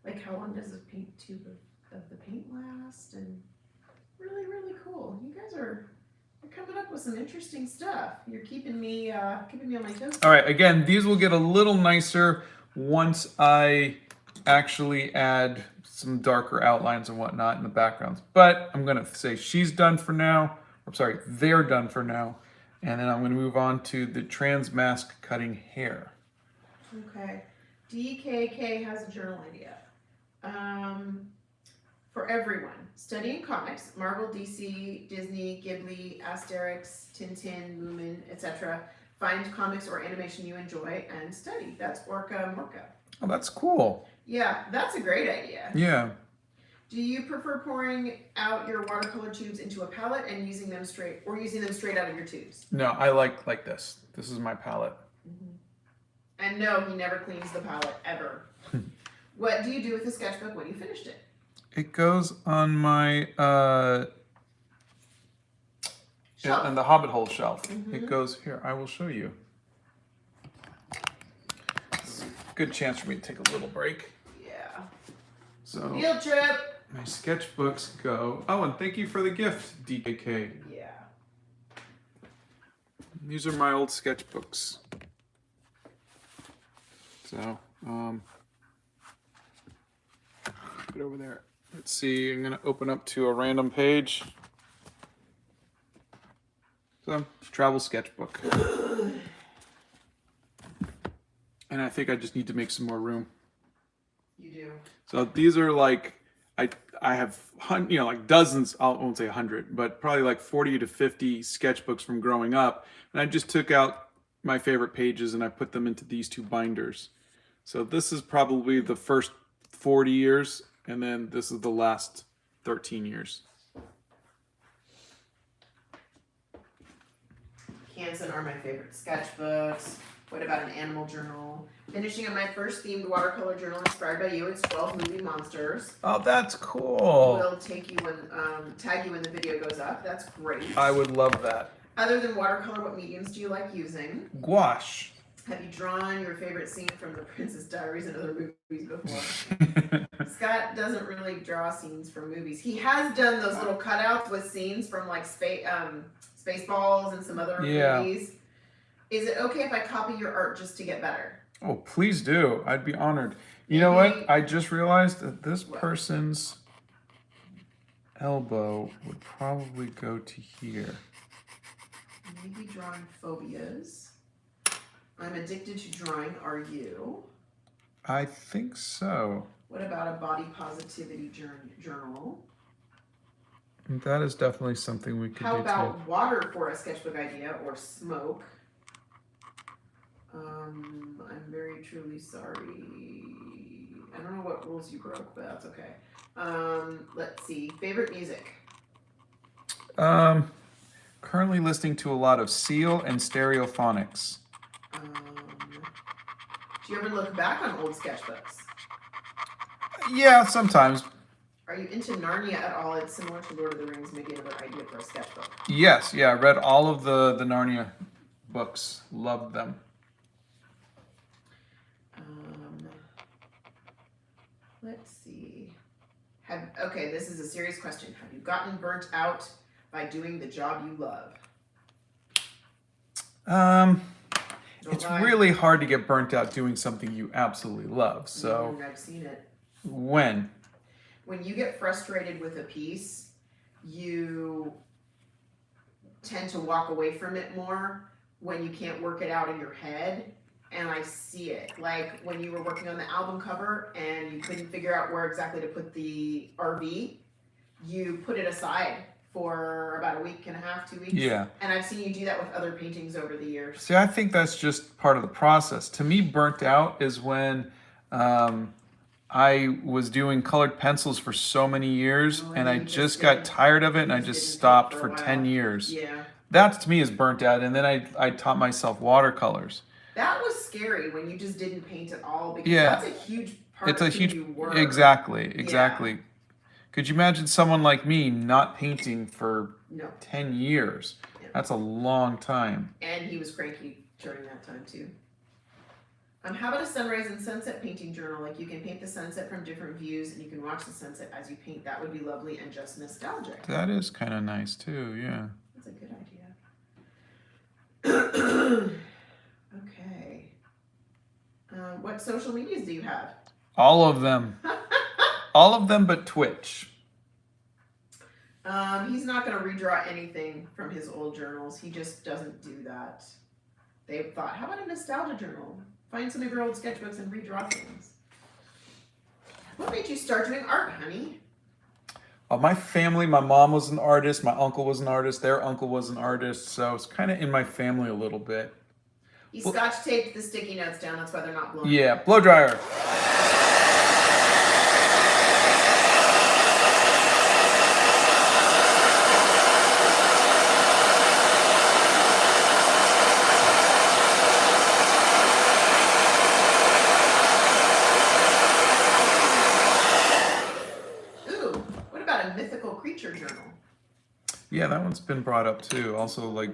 Like how long does a paint tube of the paint last? And really, really cool. You guys are coming up with some interesting stuff. You're keeping me on my toes. All right, again, these will get a little nicer once I actually add some darker outlines and whatnot in the backgrounds. But I'm gonna say she's done for now. I'm sorry, they're done for now. And then I'm gonna move on to the trans mask cutting hair. Okay. DKK has a journal idea. For everyone, studying comics, Marvel, DC, Disney, Ghibli, Asterix, Tintin, Moomin, etc. Find comics or animation you enjoy and study. That's Orca Morca. Oh, that's cool. Yeah, that's a great idea. Yeah. Do you prefer pouring out your watercolor tubes into a palette and using them straight out of your tubes? No, I like this. This is my palette. And no, he never cleans the palette, ever. What do you do with the sketchbook when you finished it? It goes on my on the Hobbit hole shelf. It goes here. I will show you. This is a good chance for me to take a little break. Yeah. So Field trip. my sketchbooks go. Oh, and thank you for the gift, DKK. Yeah. These are my old sketchbooks. So, put it over there. Let's see, I'm gonna open up to a random page. So, travel sketchbook. And I think I just need to make some more room. You do. So these are like, I have, like dozens, I won't say 100, but probably like 40 to 50 sketchbooks from growing up. And I just took out my favorite pages and I put them into these two binders. So this is probably the first 40 years, and then this is the last 13 years. Hansen are my favorite sketchbooks. What about an animal journal? Finishing up my first themed watercolor journal inspired by you. It's 12 movie monsters. Oh, that's cool. We'll take you when, tag you when the video goes up. That's great. I would love that. Other than watercolor, what mediums do you like using? Gouache. Have you drawn your favorite scene from The Princess Diaries and other movies before? Scott doesn't really draw scenes from movies. He has done those little cutouts with scenes from like Spaceballs and some other movies. Is it okay if I copy your art just to get better? Oh, please do. I'd be honored. You know what? I just realized that this person's elbow would probably go to here. Maybe drawing phobias. I'm addicted to drawing. Are you? I think so. What about a body positivity journal? That is definitely something we could do. How about water for a sketchbook idea or smoke? I'm very truly sorry. I don't know what rules you broke, but that's okay. Let's see. Favorite music? Currently listening to a lot of Seal and Stereophonics. Do you ever look back on old sketchbooks? Yeah, sometimes. Are you into Narnia at all? It's similar to Lord of the Rings, maybe another idea for a sketchbook. Yes, yeah, I read all of the Narnia books. Loved them. Let's see. Okay, this is a serious question. Have you gotten burnt out by doing the job you love? It's really hard to get burnt out doing something you absolutely love. So I've seen it. When you get frustrated with a piece, you tend to walk away from it more when you can't work it out in your head. And I see it. Like when you were working on the album cover and you couldn't figure out where exactly to put the RV, you put it aside for about a week and a half, 2 weeks. Yeah. And I've seen you do that with other paintings over the years. See, I think that's just part of the process. To me, burnt out is when I was doing colored pencils for so many years and I just got tired of it and I just stopped for 10 years. Yeah. That to me is burnt out. And then I taught myself watercolors. That was scary when you just didn't paint at all because Yeah. that's a huge part It's of a who huge, you were. exactly. Could you imagine someone like me not painting for No. 10 years? Yeah. That's a long time. And he was cranky during that time too. How about a sunrise and sunset painting journal? Like you can paint the sunset from different views and you can watch the sunset as you paint. That would be lovely and just nostalgic. That is kind of nice too, yeah. That's a good idea. Okay. What social medias do you have? All of them. All of them but Twitch. He's not going to redraw anything from his old journals. He just doesn't do that. They thought, how about a nostalgia journal? Find some of your old sketchbooks and redraw things. What made you start doing art, honey? My family, my mom was an artist, my uncle was an artist, their uncle was an artist, so it's kind of in my family a little bit. He scotch taped the sticky notes down, that's why they're not blowing. Yeah, blow dryer. Yeah, that one's been brought up too. Also, like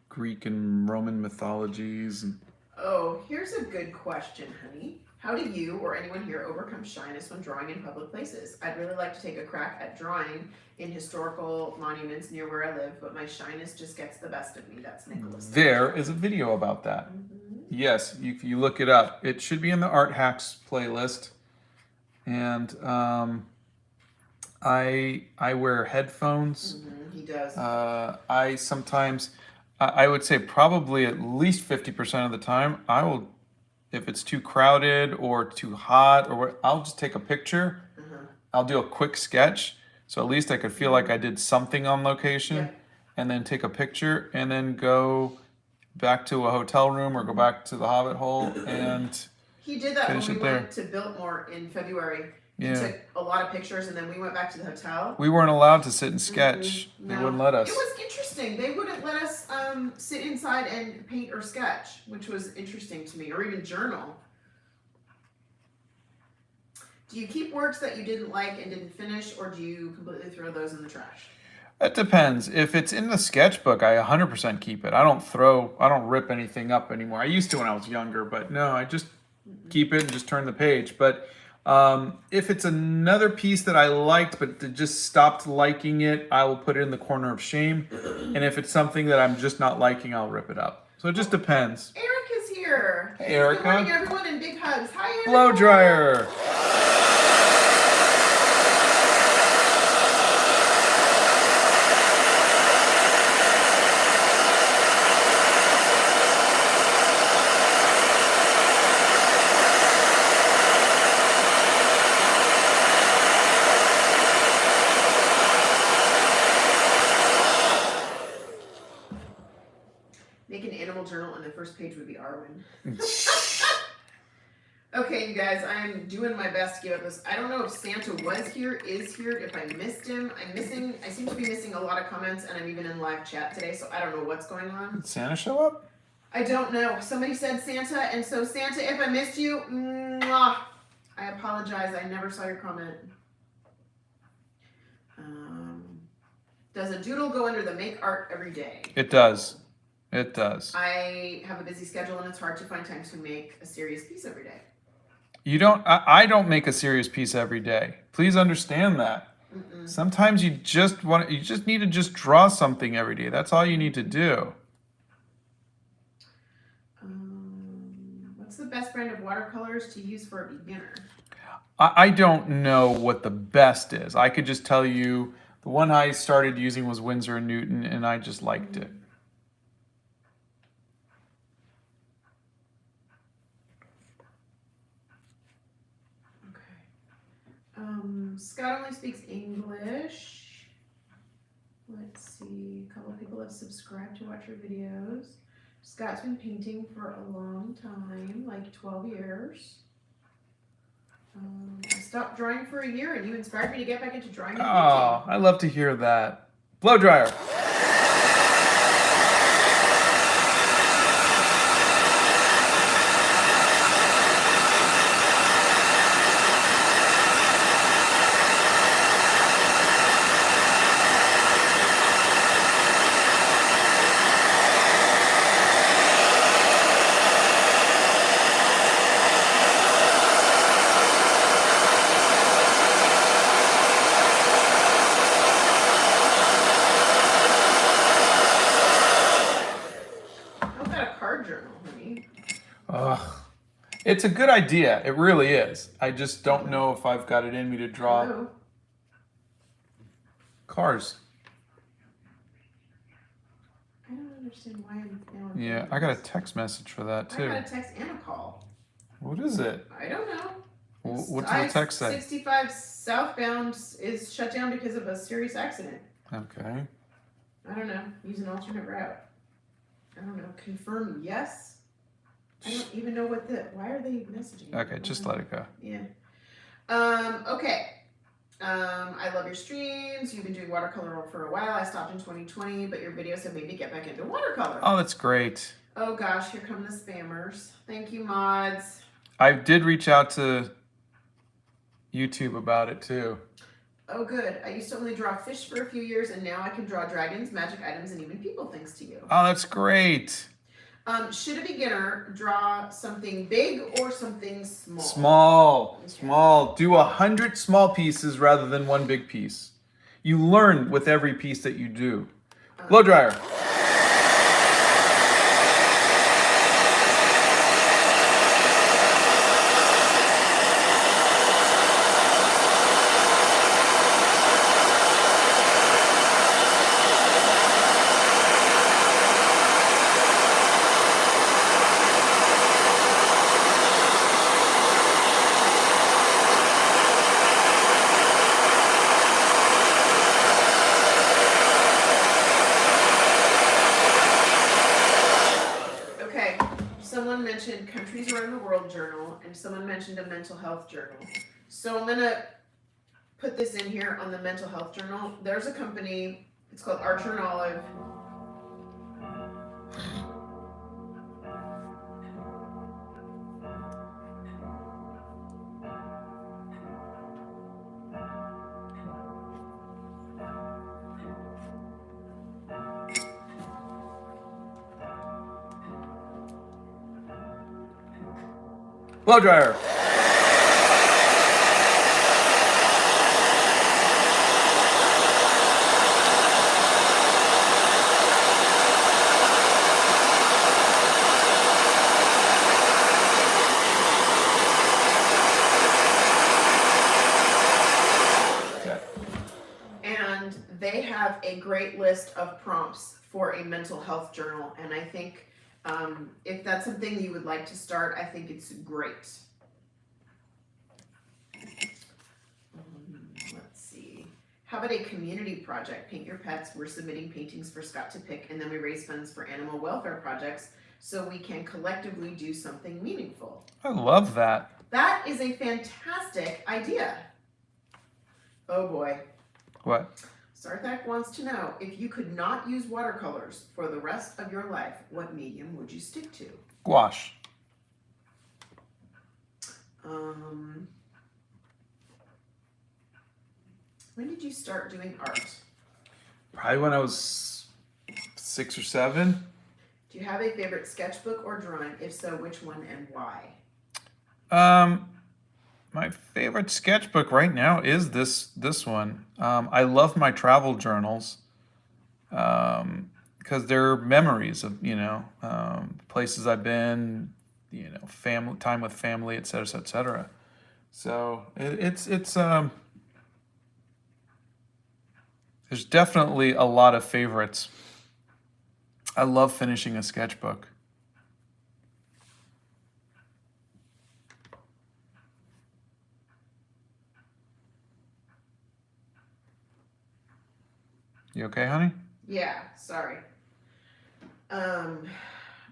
Greek and Roman mythologies. And oh, here's a good question, honey. How do you or anyone here overcome shyness when drawing in public places? I'd really like to take a crack at drawing in historical monuments near where I live, but my shyness just gets the best of me. That's Nicholas. There is a video about that. Yes, you look it up. It should be in the Art Hacks playlist. And I wear headphones. He does. I sometimes, I would say probably at least 50% of the time, I will, if it's too crowded or too hot, or I'll just take a picture. I'll do a quick sketch, so at least I could feel like I did something on location, and then take a picture, and then go back to a hotel room or go back to the Hobbit hole and he did that when finish we it there. went to Biltmore in February. He Yeah. took a lot of pictures, and then we went back to the hotel. We weren't allowed to sit and sketch. They No. wouldn't let us. It was interesting. interesting. They wouldn't let us sit inside and paint or sketch, which was interesting to me, or even journal. Do you keep works that you didn't like and didn't finish, or do you completely throw those in the trash? It depends. If it's in the sketchbook, I 100% keep it. I don't rip anything up anymore. I used to when I was younger, but no, I just keep it and just turn the page. But if it's another piece that I liked but just stopped liking it, I will put it in the corner of shame. And if it's something that I'm just not liking, I'll rip it up. So it just depends. Eric is here. Hey, Erica. Good morning, everyone, and big hugs. Hi, Erica. Blow dryer. Make an animal journal, and the first page would be Arwen. Okay, you guys, I'm doing my best to give up this. I don't know if Santa is here, if I missed him. I seem to be missing a lot of comments, and I'm even in live chat today, so I don't know what's going on. Did Santa show up? I don't know. Somebody said Santa, and so Santa, if I missed you, mwah, I apologize. I never saw your comment. Does a doodle go under the make art every day? It does. It does. I have a busy schedule, and it's hard to find time to make a serious piece every day. I don't make a serious piece every day. Please understand that. Sometimes you just need to just draw something every day. That's all you need to do. What's the best brand of watercolors to use for a beginner? I don't know what the best is. I could just tell you the one I started using was Winsor & Newton, and I just liked it. Scott only speaks English. Let's see. A couple people have subscribed to watch your videos. Scott's been painting for a long time, like 12 years. I stopped drawing for a year, and you inspired me to get back into drawing and painting. Oh, I love to hear that. Blow dryer. It's a good idea. It really is. I just don't know if I've got it in me to draw cars. I don't understand why I'm feeling. Yeah, I got a text message for that too. I got a text and a call. What is it? I don't know. What does the text say? 65 southbound is shut down because of a serious accident. Okay. I don't know. Use an alternate route. I don't know. Confirm yes. I don't even know why are they messaging? Okay, just let it go. Yeah. Okay. I love your streams. You've been doing watercolor for a while. I stopped in 2020, but your videos have made me get back into watercolor. Oh, that's great. Oh gosh, here come the spammers. Thank you, mods. I did reach out to YouTube about it too. Oh good. I used to only draw fish for a few years, and now I can draw dragons, magic items, and even people thanks to you. Oh, that's great. Should a beginner draw something big or something small? Small. Okay. Small. Do 100 small pieces rather than one big piece. You learn with every piece that you do. Blow dryer. Someone mentioned Countries Around the World journal, and someone mentioned a mental health journal. So I'm gonna put this in here on the mental health journal. There's a company, it's called Archer and Olive. Blow dryer. And they have a great list of prompts for a mental health journal. And I think if that's something you would like to start, I think it's great. Let's see. How about a community project? Paint your pets. We're submitting paintings for Scott to pick, and then we raise funds for animal welfare projects so we can collectively do something meaningful. I love that. That is a fantastic idea. Oh boy. What? Sarthak wants to know, if you could not use watercolors for the rest of your life, what medium would you stick to? Gouache. When did you start doing art? Probably when I was 6 or 7. Do you have a favorite sketchbook or drawing? If so, which one and why? My favorite sketchbook right now is this one. I love my travel journals because they're memories of places I've been, family time with family, et cetera, et cetera. So it's there's definitely a lot of favorites. I love finishing a sketchbook. You okay, honey? Yeah, sorry.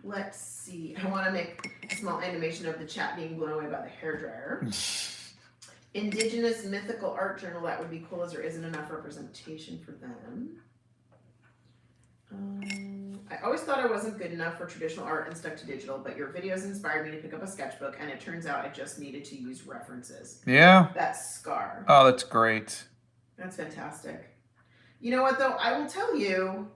Let's see. I want to make a small animation of the chat being blown away by the hairdryer. Indigenous mythical art journal, that would be cool as there isn't enough representation for them. I always thought I wasn't good enough for traditional art and stuck to digital, but your videos inspired me to pick up a sketchbook, and it turns out I just needed to use references. Yeah. That's Scar. Oh, that's great. That's fantastic. You know what, though? I will tell you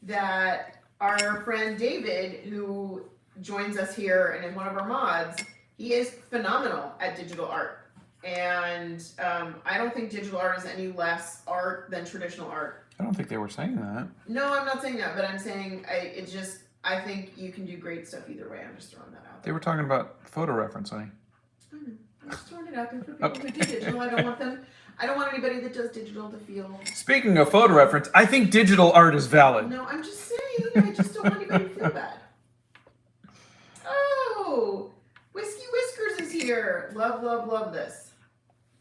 that our friend David, who joins us here and is one of our mods, he is phenomenal at digital art. And I don't think digital art is any less art than traditional art. I don't think they were saying that. No, I'm not saying that, but I'm saying I think you can do great stuff either way. I'm just throwing that out They there. were talking about photo reference, honey. I'm just throwing it out there for people who do digital. I don't want anybody that does digital to feel. Speaking of photo reference, I think digital art is valid. No, I'm just saying. I just don't want anybody to feel bad. Oh, Whiskey Whiskers is here. Love, love, love this.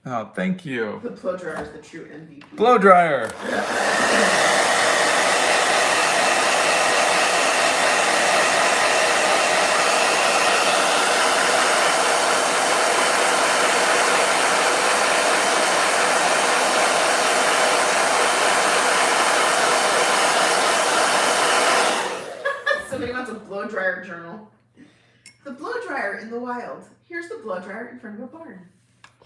Oh, thank you. The blow dryer is the true MVP. Blow dryer. Somebody wants a blow dryer journal. The blow dryer in the wild. Here's the blow dryer in front of a barn.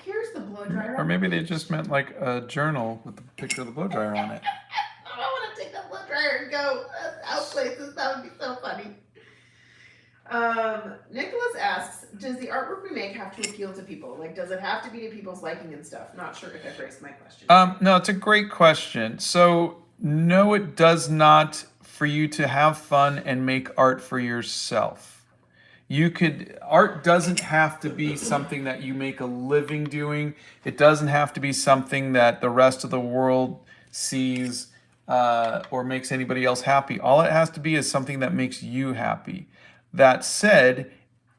Here's the blow dryer. Or maybe they just meant like a journal with the picture of the blow dryer on it. I want to take that blow dryer and go out places. That would be so funny. Nicholas asks, does the artwork we make have to appeal to people? Like, does it have to be to people's liking and stuff? Not sure if I phrased my question. No, it's a great question. So, no, it does not for you to have fun and make art for yourself. Art doesn't have to be something that you make a living doing. It doesn't have to be something that the rest of the world sees or makes anybody else happy. All it has to be is something that makes you happy. That said,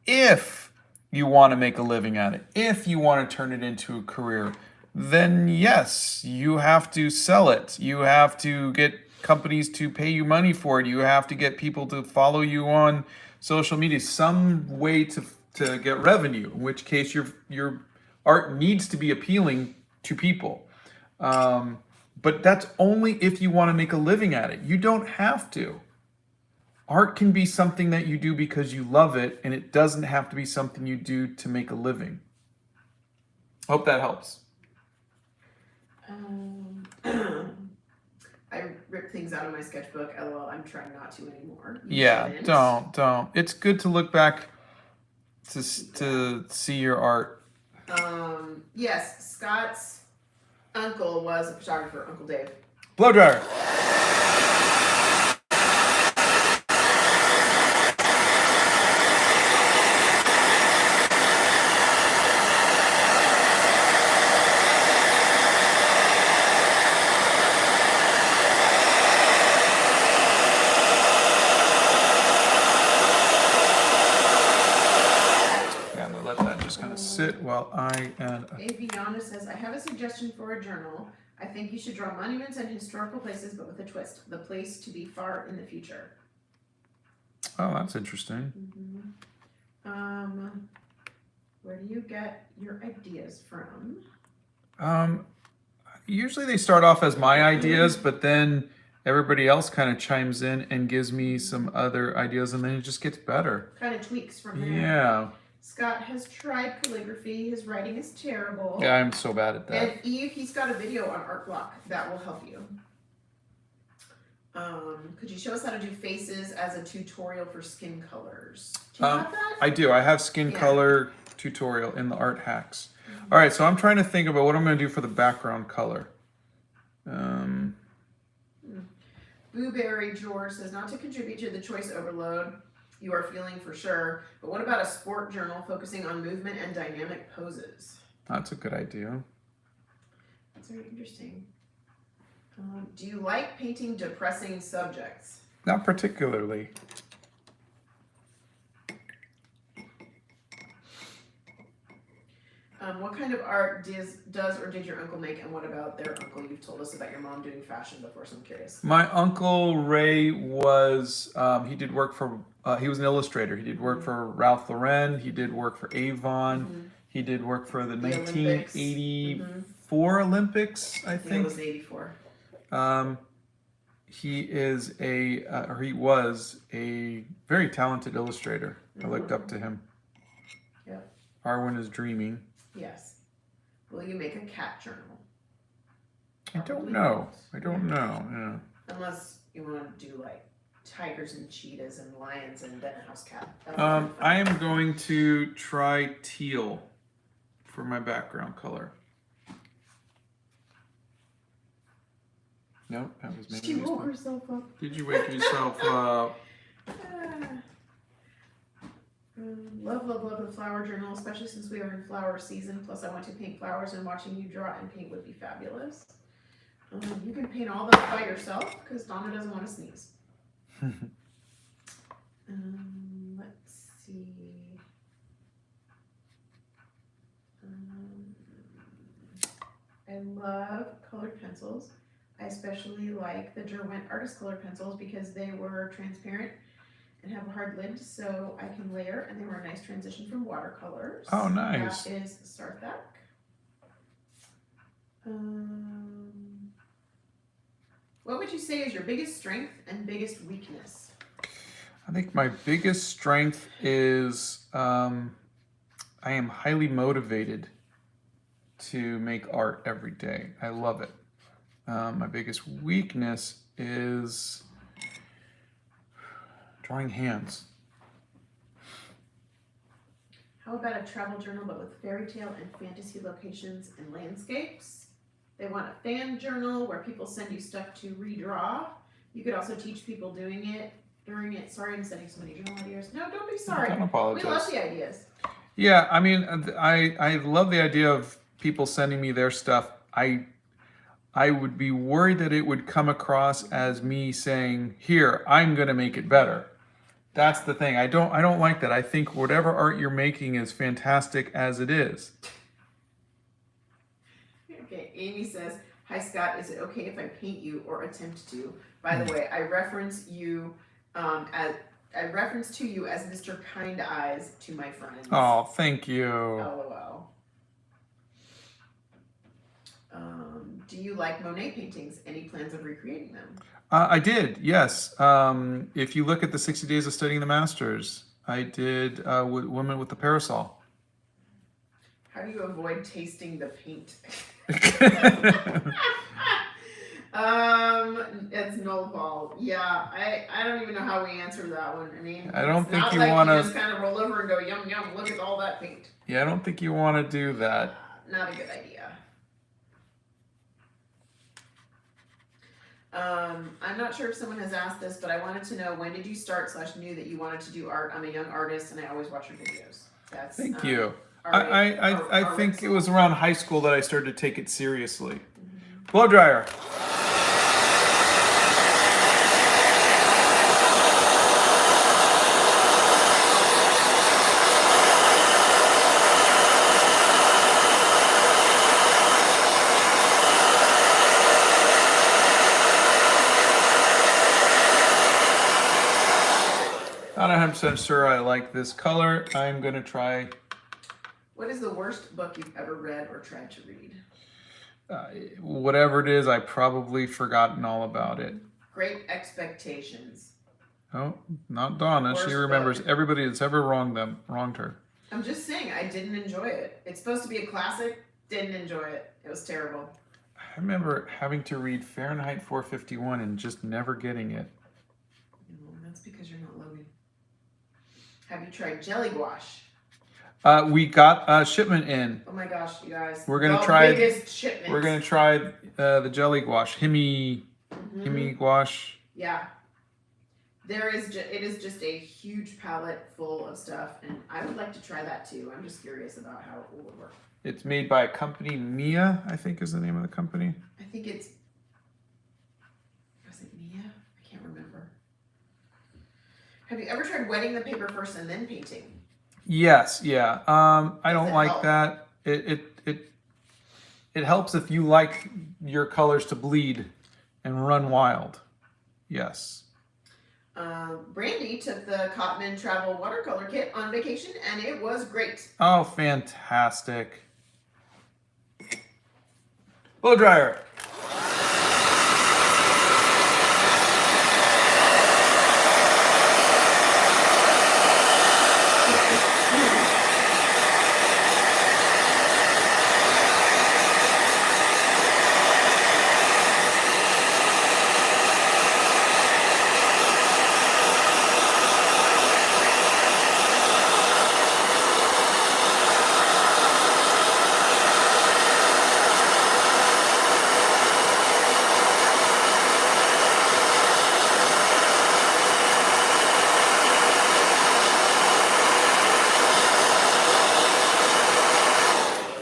if you want to make a living at it, if you want to turn it into a career, then yes, you have to sell it. You have to get companies to pay you money for it. You have to get people to follow you on social media, some way to get revenue, in which case your art needs to be appealing to people. But that's only if you want to make a living at it. You don't have to. Art can be something that you do because you love it, and it doesn't have to be something you do to make a living. Hope that helps. I rip things out of my sketchbook. LOL, I'm trying not to anymore. Yeah, don't. It's good to look back to see your art. Yes, Scott's uncle was a photographer, Uncle Dave. Blow dryer. Sit while I and Aviana says, I have a suggestion for a journal. I think you should draw monuments and historical places, but with a twist. The place to be far in the future. Oh, that's interesting. Where do you get your ideas from? Usually they start off as my ideas, but then everybody else kind of chimes in and gives me some other ideas, and then it just gets better. Kind of tweaks from there. Yeah. Scott has tried calligraphy. His writing is terrible. Yeah, I'm so bad at that. And Eve, he's got a video on Art Block that will help you. Could you show us how to do faces as a tutorial for skin colors? Do you have that? I do. I have skin color tutorial in the art hacks. All right, so I'm trying to think about what I'm going to do for the background color. Blueberry George says, not to contribute to the choice overload you are feeling for sure, but what about a sport journal focusing on movement and dynamic poses? That's a good idea. That's very interesting. Do you like painting depressing subjects? Not particularly. What kind of art does or did your uncle make, and what about their uncle? You've told us about your mom doing fashion before, so I'm curious. My uncle Ray was, he did work for, he was an illustrator. He did work for Ralph Lauren. He did work for Avon. He did work for the 1984 Olympics, I think. It was 84. He is or he was a very talented illustrator. I looked up to him. Yep. Arwen is dreaming. Yes. Will you make a cat journal? I don't know. Yeah. Unless you want to do like tigers and cheetahs and lions and then a house cat. I am going to try teal for my background color. Nope, that was maybe. She woke herself up. Did you wake yourself up? Love the flower journal, especially since we are in flower season. Plus, I want to paint flowers, and watching you draw and paint would be fabulous. You can paint all that by yourself because Donna doesn't want to sneeze. Let's see. I love colored pencils. I especially like the Derwent Artist Color pencils because they were transparent and have a hard lid, so I can layer, and they were a nice transition from watercolors. Oh, nice. That is Sarthak. What would you say is your biggest strength and biggest weakness? I think my biggest strength is I am highly motivated to make art every day. I love it. My biggest weakness is drawing hands. How about a travel journal but with fairy tale and fantasy locations and landscapes? They want a fan journal where people send you stuff to redraw. You could also teach people doing it during it. Sorry, I'm sending so many journal ideas. No, don't be sorry. Don't apologize. We love the ideas. Yeah, I mean, I love the idea of people sending me their stuff. I would be worried that it would come across as me saying, "Here, I'm going to make it better." That's the thing. I don't like that. I think whatever art you're making is fantastic as it is. Okay, Amy says, "Hi Scott, is it okay if I paint you or attempt to?" By the way, I reference you as Mr. Kind Eyes to my friends. Oh, thank you. LOL. Do you like Monet paintings? Any plans of recreating them? I did, yes. If you look at the 60 Days of Studying the Masters, I did Woman with the Parasol. How do you avoid tasting the paint? It's snowball. Yeah, I don't even know how we answer that one. I mean, I don't it's think not you like want you to. just kind of roll over and go, yum, yum, look at all that paint. Yeah, I don't think you want to do that. Not a good idea. I'm not sure if someone has asked this, but I wanted to know, when did you start / knew that you wanted to do art? I'm a young artist and I always watch your videos. That's Thank you. Art, I art think it excellence. was around high school that I started to take it seriously. Blow dryer. Not 100% sure I like this color. I'm gonna try. What is the worst book you've ever read or tried to read? Whatever it is, I've probably forgotten all about it. Great Expectations. Oh, not Donna. Worst She remembers book. everybody that's ever wronged her. I'm just saying, I didn't enjoy it. It's supposed to be a classic. Didn't enjoy it. It was terrible. I remember having to read Fahrenheit 451 and just never getting it. No, that's because you're not Logan. Have you tried jelly gouache? We got a shipment in. Oh my gosh, you guys. We're gonna the try. biggest shipment. We're gonna try the jelly gouache, Himi gouache. Yeah. It is just a huge palette full of stuff, and I would like to try that too. I'm just curious about how it will work. It's made by a company, Mia, I think is the name of the company. I think was it Mia? I can't remember. Have you ever tried wetting the paper first and then painting? Yes, yeah. I don't like help? that. It helps if you like your colors to bleed and run wild. Yes. Brandy took the Cotman Travel Watercolor Kit on vacation, and it was great. Oh, fantastic. Blow dryer.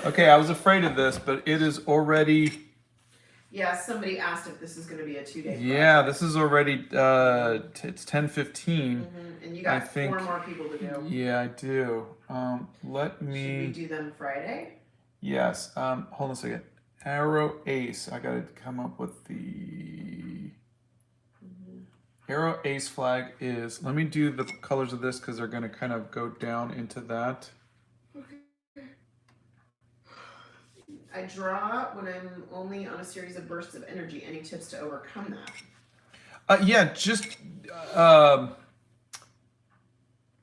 Okay, I was afraid of this, but it is already. Yeah, somebody asked if this is going to be a 2-day. Yeah, this is already. It's 10:15. And you got I think, 4 more people to do. Yeah, I do. Let me. Should we do them Friday? Yes. Hold on a second. Arrow Ace. I gotta come up with the. Arrow Ace flag is. Let me do the colors of this because they're gonna kind of go down into that. I draw when I'm only on a series of bursts of energy. Any tips to overcome that? Yeah, just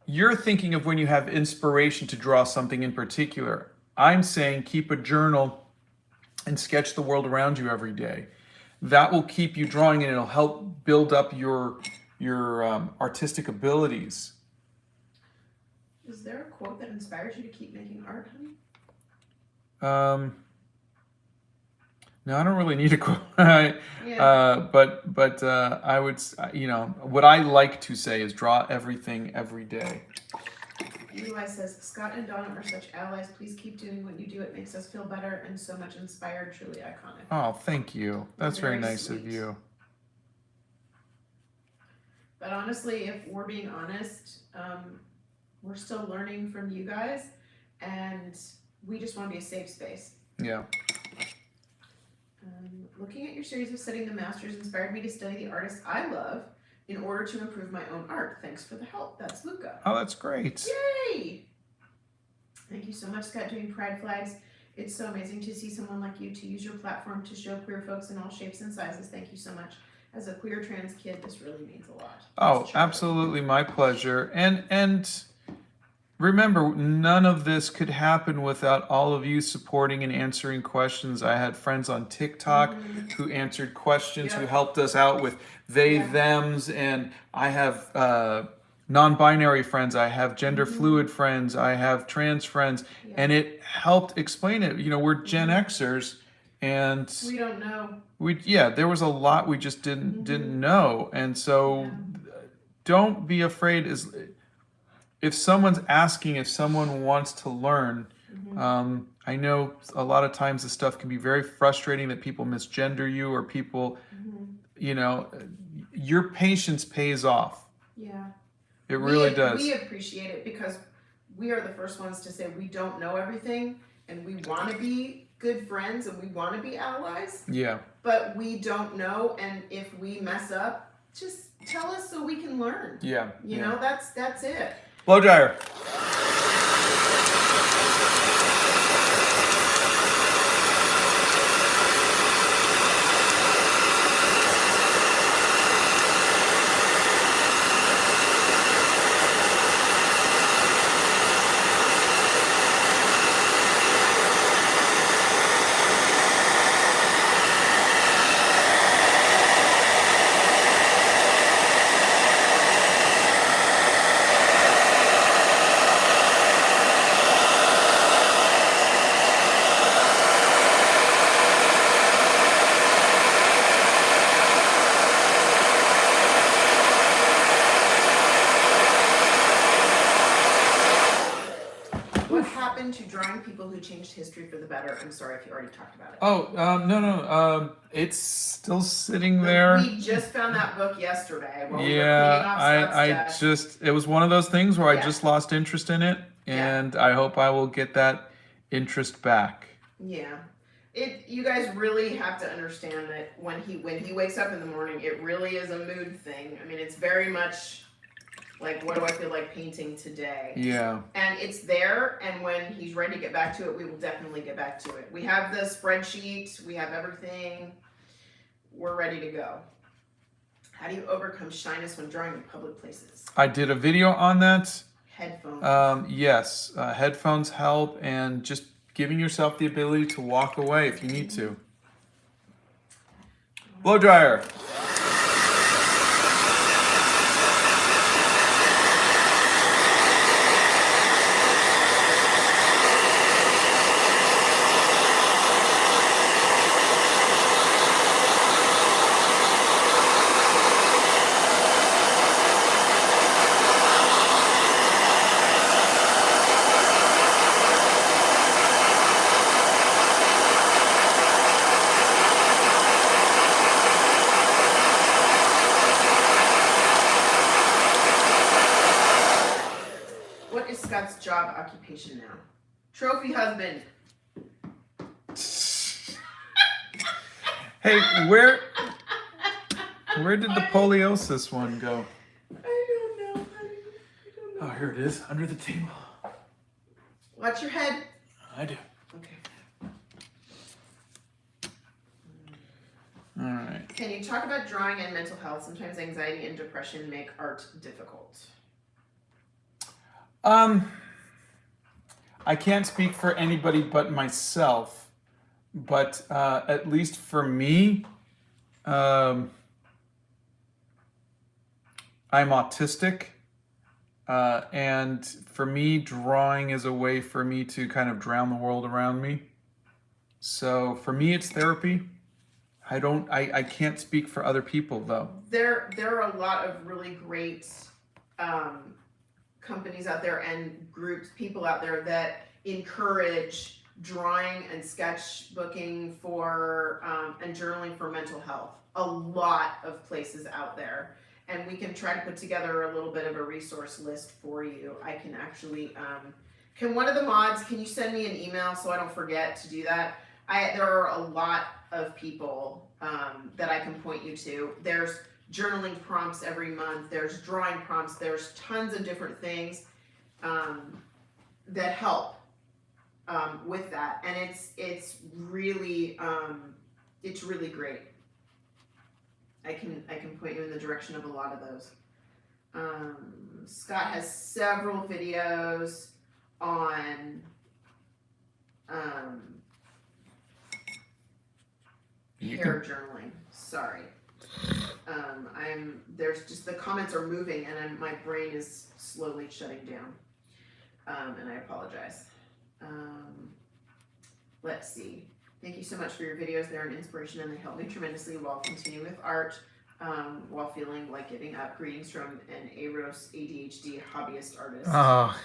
you're thinking of when you have inspiration to draw something in particular. I'm saying keep a journal and sketch the world around you every day. That will keep you drawing, and it'll help build up your artistic abilities. Is there a quote that inspires you to keep making art, honey? No, I don't really need a quote. Yeah. But I would, what I like to say is draw everything every day. Eli says, Scott and Donna are such allies. Please keep doing what you do. It makes us feel better and so much inspired. Truly iconic. Oh, thank you. That's very nice sweet of you. But honestly, if we're being honest, we're still learning from you guys, and we just want to be a safe space. Yeah. Looking at your series of studying the masters inspired me to study the artists I love in order to improve my own art. Thanks for the help. That's Luca. Oh, that's great. Yay! Thank you so much, Scott, doing pride flags. It's so amazing to see someone like you to use your platform to show queer folks in all shapes and sizes. Thank you so much. As a queer trans kid, this really means a lot. Oh, absolutely, my pleasure. And remember, none of this could happen without all of you supporting and answering questions. I had friends on TikTok who answered questions, who Yep. helped us out with they, Yeah. thems, and I have non-binary friends, I have gender fluid friends, I have trans friends, Yeah. and it helped explain it. You know, we're Gen Xers, and We don't know. there was a lot we just didn't know, and so don't be afraid. If someone's asking, if someone wants to learn, I know a lot of times this stuff can be very frustrating, that people misgender you, or people, you know, your patience pays off. Yeah. It really we, does. We appreciate it because we are the first ones to say we don't know everything, and we want to be good friends and we want to be allies. Yeah. But we don't know, and if we mess up, just tell us so we can learn. Yeah. You know, that's it. Blow dryer. What happened to drawing people who changed history for the better? I'm sorry if you already talked about it. Oh, no. It's still sitting there. We just found that book yesterday while we were Yeah, cleaning off I stuff. just, it was one of those things where I Yeah. just lost interest in it, and I hope I will get that interest back. Yeah. You guys really have to understand that when he wakes up in the morning, it really is a mood thing. I mean, it's very much like, what do I feel like painting today? Yeah. And it's there, and when he's ready to get back to it, we will definitely get back to it. We have the spreadsheet, we have everything. We're ready to go. How do you overcome shyness when drawing in public places? I did a video on that. Headphones. Yes, headphones help, and just giving yourself the ability to walk away if you need to. Blow dryer. What is Scott's job occupation now? Trophy husband. Hey, where did the poliosis one go? I don't know, honey. I don't know. Oh, here it is, under the table. Watch your head. I do. Okay. All right. Can you talk about drawing and mental health? Sometimes anxiety and depression make art difficult. I can't speak for anybody but myself, but at least for me, I'm autistic, and for me, drawing is a way for me to kind of drown the world around me. So for me, it's therapy. I can't speak for other people though. There are a lot of really great companies out there and groups, people out there that encourage drawing and sketchbooking for and journaling for mental health. A lot of places out there, and we can try to put together a little bit of a resource list for you. I can actually can one of the mods, can you send me an email so I don't forget to do that? There are a lot of people that I can point you to. There's journaling prompts every month. There's drawing prompts. There's tons of different things that help with that, and it's really great. I can point you in the direction of a lot of those. Scott has several videos on hair journaling. Sorry. There's just the comments are moving and my brain is slowly shutting down. And I apologize. Let's see. Thank you so much for your videos. They're an inspiration and they help me tremendously while continuing with art, while feeling like giving up. Greetings from an AROS ADHD hobbyist artist. Oh,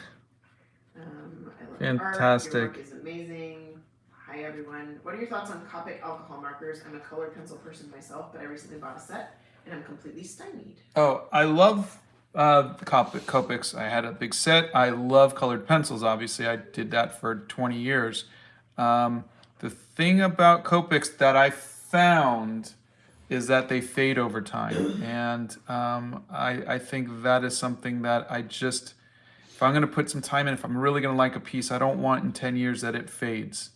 I love fantastic. Your work is amazing. Hi everyone. What are your thoughts on Copic alcohol markers? I'm a colored pencil person myself, but I recently bought a set and I'm completely stymied. Oh, I love the Copics. I had a big set. I love colored pencils, obviously. I did that for 20 years. The thing about Copics that I found is that they fade over time. And I think that is something that I just, if I'm going to put some time in, if I'm really going to like a piece, I don't want in 10 years that it fades.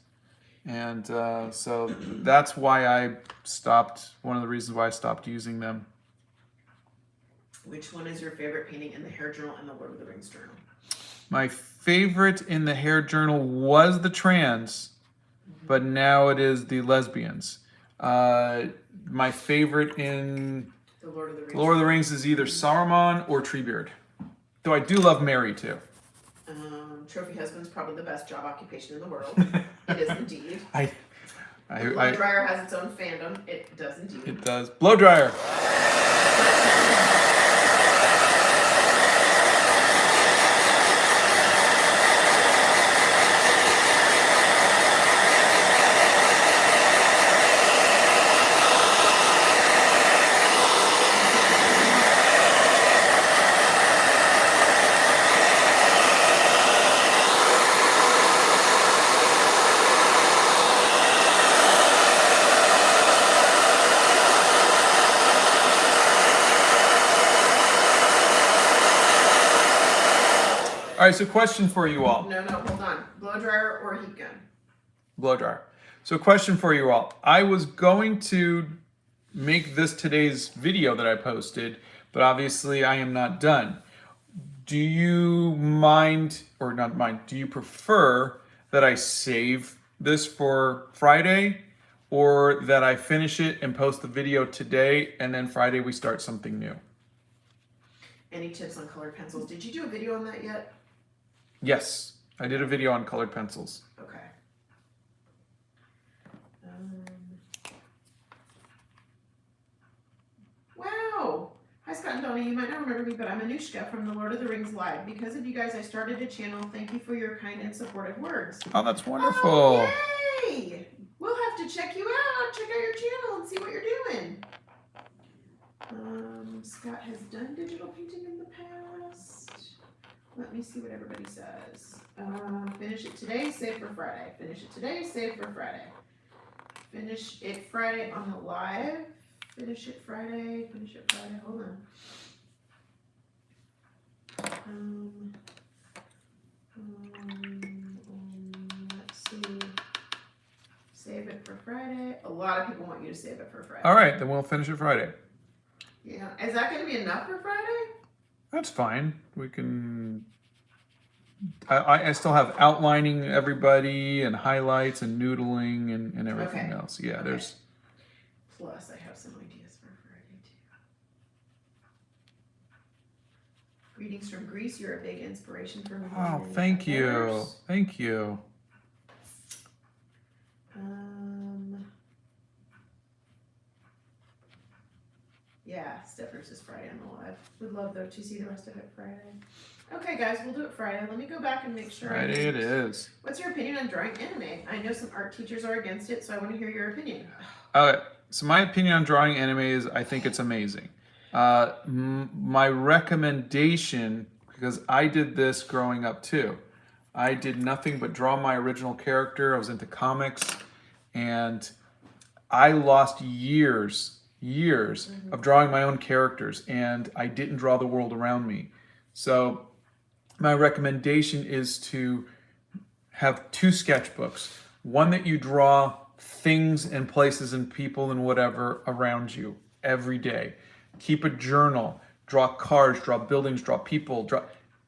And so that's why I stopped, one of the reasons why I stopped using them. Which one is your favorite painting in the hair journal and the Lord of the Rings journal? My favorite in the hair journal was the trans, but now it is the lesbians. My favorite in The Lord Lord of the Rings is either Saruman or Treebeard. Though I do love Merry too. Trophy husband's probably the best job occupation in the world. It is indeed. The blow dryer has its own fandom. It does indeed. It does. Blow dryer. All right, so question for you all. No, hold on. Blow dryer or heat gun? Blow dryer. So question for you all. I was going to make this today's video that I posted, but obviously I am not done. Do you mind, or not mind, do you prefer that I save this for Friday, or that I finish it and post the video today and then Friday we start something new? Any tips on colored pencils? Did you do a video on that yet? Yes, I did a video on colored pencils. Okay. Wow. Hi Scott and Donnie, you might not remember me, but I'm Anushka from the Lord of the Rings Live. Because of you guys, I started a channel. Thank you for your kind and supportive words. Oh, that's wonderful. Oh, yay! We'll have to check you out. Check out your channel and see what you're doing. Scott has done digital painting in the past. Let me see what everybody says. Finish it today, save for Friday. Finish it today, save for Friday. Finish it Friday on the live. Finish it Friday. Finish it Friday. Hold on. Let's see. Save it for Friday. A lot of people want you to save it for Friday. All right, then we'll finish it Friday. Yeah. Is that going to be enough for Friday? That's fine. We can. I still have outlining everybody and highlights and noodling and everything else. Yeah, Okay. there's. Plus, I have some ideas for Friday too. Greetings from Greece. You're a big inspiration for me. Oh, thank you. Thank you. Yeah, Stephanie's is Friday on the live. Would love though to see the rest of it Friday. Okay, guys, we'll do it Friday. Let me go back and make sure. Friday it is. What's your opinion on drawing anime? I know some art teachers are against it, so I want to hear your opinion. So my opinion on drawing anime is I think it's amazing. My recommendation, because I did this growing up too. I did nothing but draw my original character. I was into comics, and I lost years of drawing my own characters, and I didn't draw the world around me. So my recommendation is to have two sketchbooks. One that you draw things and places and people and whatever around you every day. Keep a journal. draw cars, draw buildings, draw people,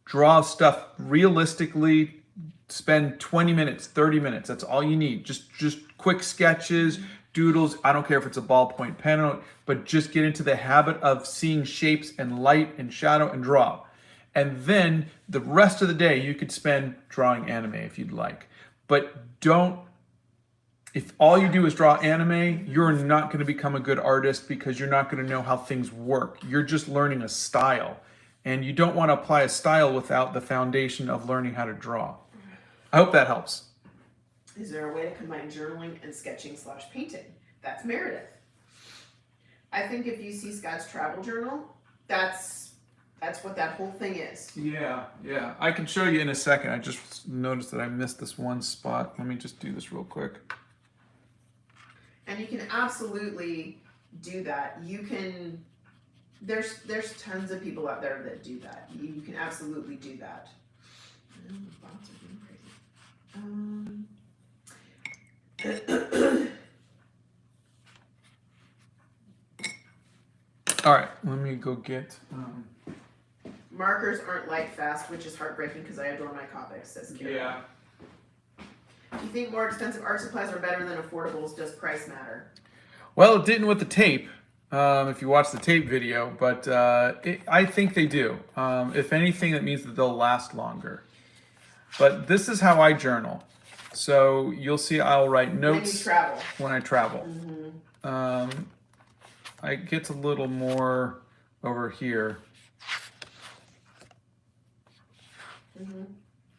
draw stuff realistically. Spend 20 minutes, 30 minutes. That's all you need. Just quick sketches, doodles. I don't care if it's a ballpoint pen, but just get into the habit of seeing shapes and light and shadow and draw. And then the rest of the day you could spend drawing anime if you'd like. But don't, if all you do is draw anime, you're not going to become a good artist because you're not going to know how things work. You're just learning a style. And you don't want to apply a style without the foundation of learning how to draw. I hope that helps. Is there a way to combine journaling and sketching/painting? That's Meredith. I think if you see Scott's travel journal, that's what that whole thing is. Yeah. I can show you in a second. I just noticed that I missed this one spot. Let me just do this real quick. And you can absolutely do that. You can, there's tons of people out there that do that. You can absolutely do that. Oh, the bots are being crazy. All right, let me go get. Markers aren't light fast, which is heartbreaking because I adore my Copics, says Kira. Yeah. Do you think more expensive art supplies are better than affordables? Does price matter? Well, it didn't with the tape. If you watch the tape video, but I think they do. If anything, that means that they'll last longer. But this is how I journal. So you'll see I'll write notes when I travel. I get a little more over here.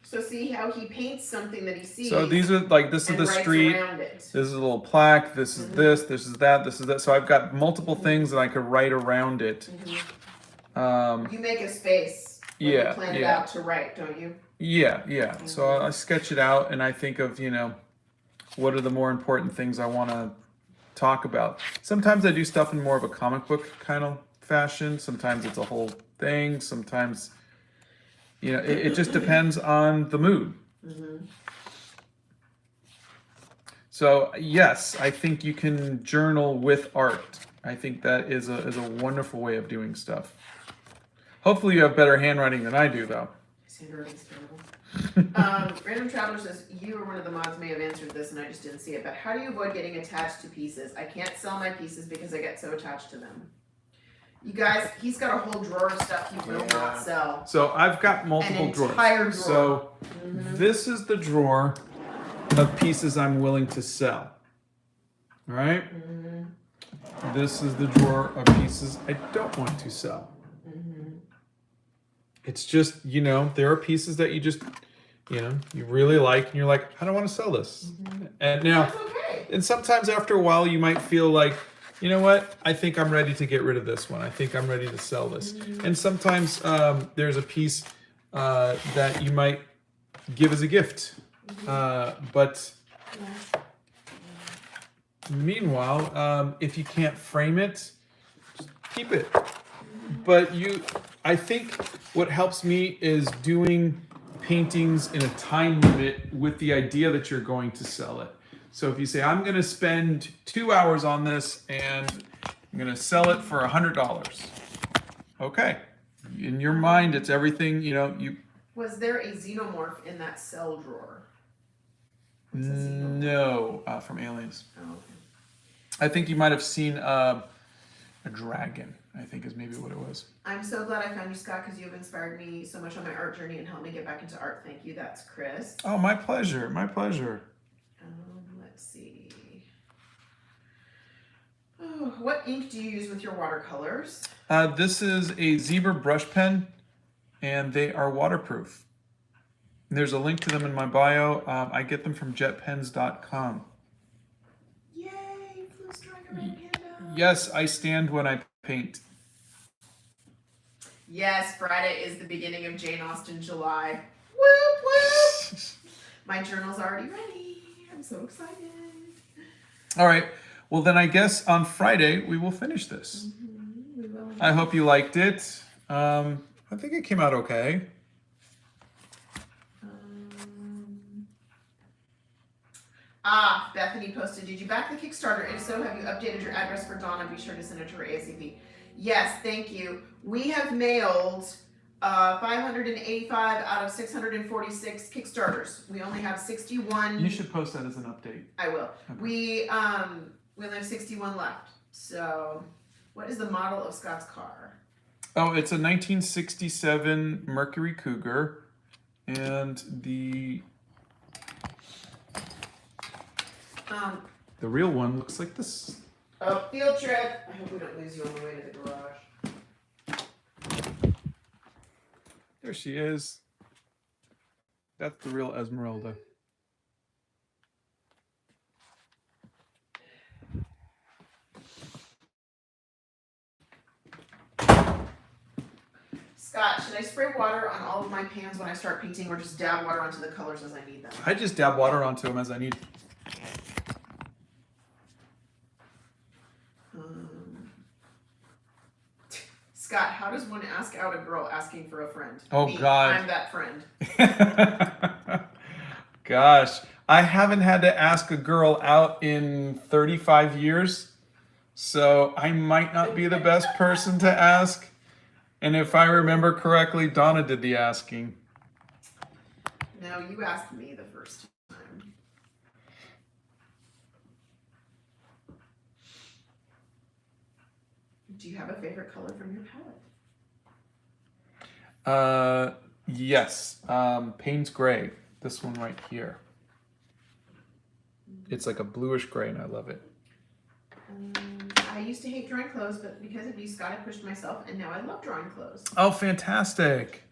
So see how he paints something that he sees. So these are like, this is the street. This is a little plaque. This is this is that. This is that. So I've got multiple things that I could write around it. You make a space when you plan it out to write, don't you? Yeah. So I sketch it out and I think of, what are the more important things I want to talk about. Sometimes I do stuff in more of a comic book kind of fashion. Sometimes it's a whole thing. Sometimes, it just depends on the mood. So yes, I think you can journal with art. I think that is a wonderful way of doing stuff. Hopefully you have better handwriting than I do, though. His handwriting's terrible. Random Traveler says, you or one of the mods may have answered this and I just didn't see it, but how do you avoid getting attached to pieces? I can't sell my pieces because I get so attached to them. You guys, he's got a whole drawer of stuff he will not sell. So I've got multiple drawers. Drawer. So this is the drawer of pieces I'm willing to sell. All right? This is the drawer of pieces I don't want to sell. It's just, there are pieces that you just, you really like and you're like, I don't want to sell this. And now, That's okay. And sometimes after a while you might feel like, you know what, I think I'm ready to get rid of this one. I think I'm ready to sell this. And sometimes there's a piece that you might give as a gift. But meanwhile, if you can't frame it, just keep it. But I think what helps me is doing paintings in a time limit with the idea that you're going to sell it. So if you say, I'm going to spend 2 hours on this and I'm going to sell it for $100. Okay. In your mind, it's everything, Was there a xenomorph in that cell drawer? No, from Aliens. Oh, okay. I think you might have seen a dragon, I think is maybe what it was. I'm so glad I found you, Scott, because you've inspired me so much on my art journey and helped me get back into art. Thank you. That's Chris. Oh, my pleasure. My pleasure. Let's see. Oh, what ink do you use with your watercolors? This is a zebra brush pen, and they are waterproof. And there's a link to them in my bio. I get them from jetpens.com. Yay! Blue Striker and Panda. Yes, I stand when I paint. Yes, Friday is the beginning of Jane Austen July. Whoop whoop! My journal's already ready. I'm so excited. All right. Well, then I guess on Friday we will finish this. We will. I hope you liked it. I think it came out okay. Bethany posted, did you back the Kickstarter? If so, have you updated your address for Donna? Be sure to send it to her ASAP. Yes, thank you. We have mailed 585 out of 646 Kickstarters. We only have 61. You should post that as an update. I will. Okay. We only have 61 left. So, what is the model of Scott's car? Oh, it's a 1967 Mercury Cougar, and the real one looks like this. Oh, field trip. I hope we don't lose you on the way to the garage. There she is. That's the real Esmeralda. Scott, should I spray water on all of my pans when I start painting, or just dab water onto the colors as I need them? I just dab water onto them as I need. Scott, how does one ask out a girl asking for a friend? Oh, Me, God. I'm that friend. Gosh, I haven't had to ask a girl out in 35 years, so I might not be the best person to ask. And if I remember correctly, Donna did the asking. No, you asked me the first time. Do you have a favorite color from your palette? Yes, Payne's Gray. This one right here. It's like a bluish gray, and I love it. I used to hate drawing clothes, but because of you, Scott, I pushed myself, and now I love drawing clothes. Oh, fantastic.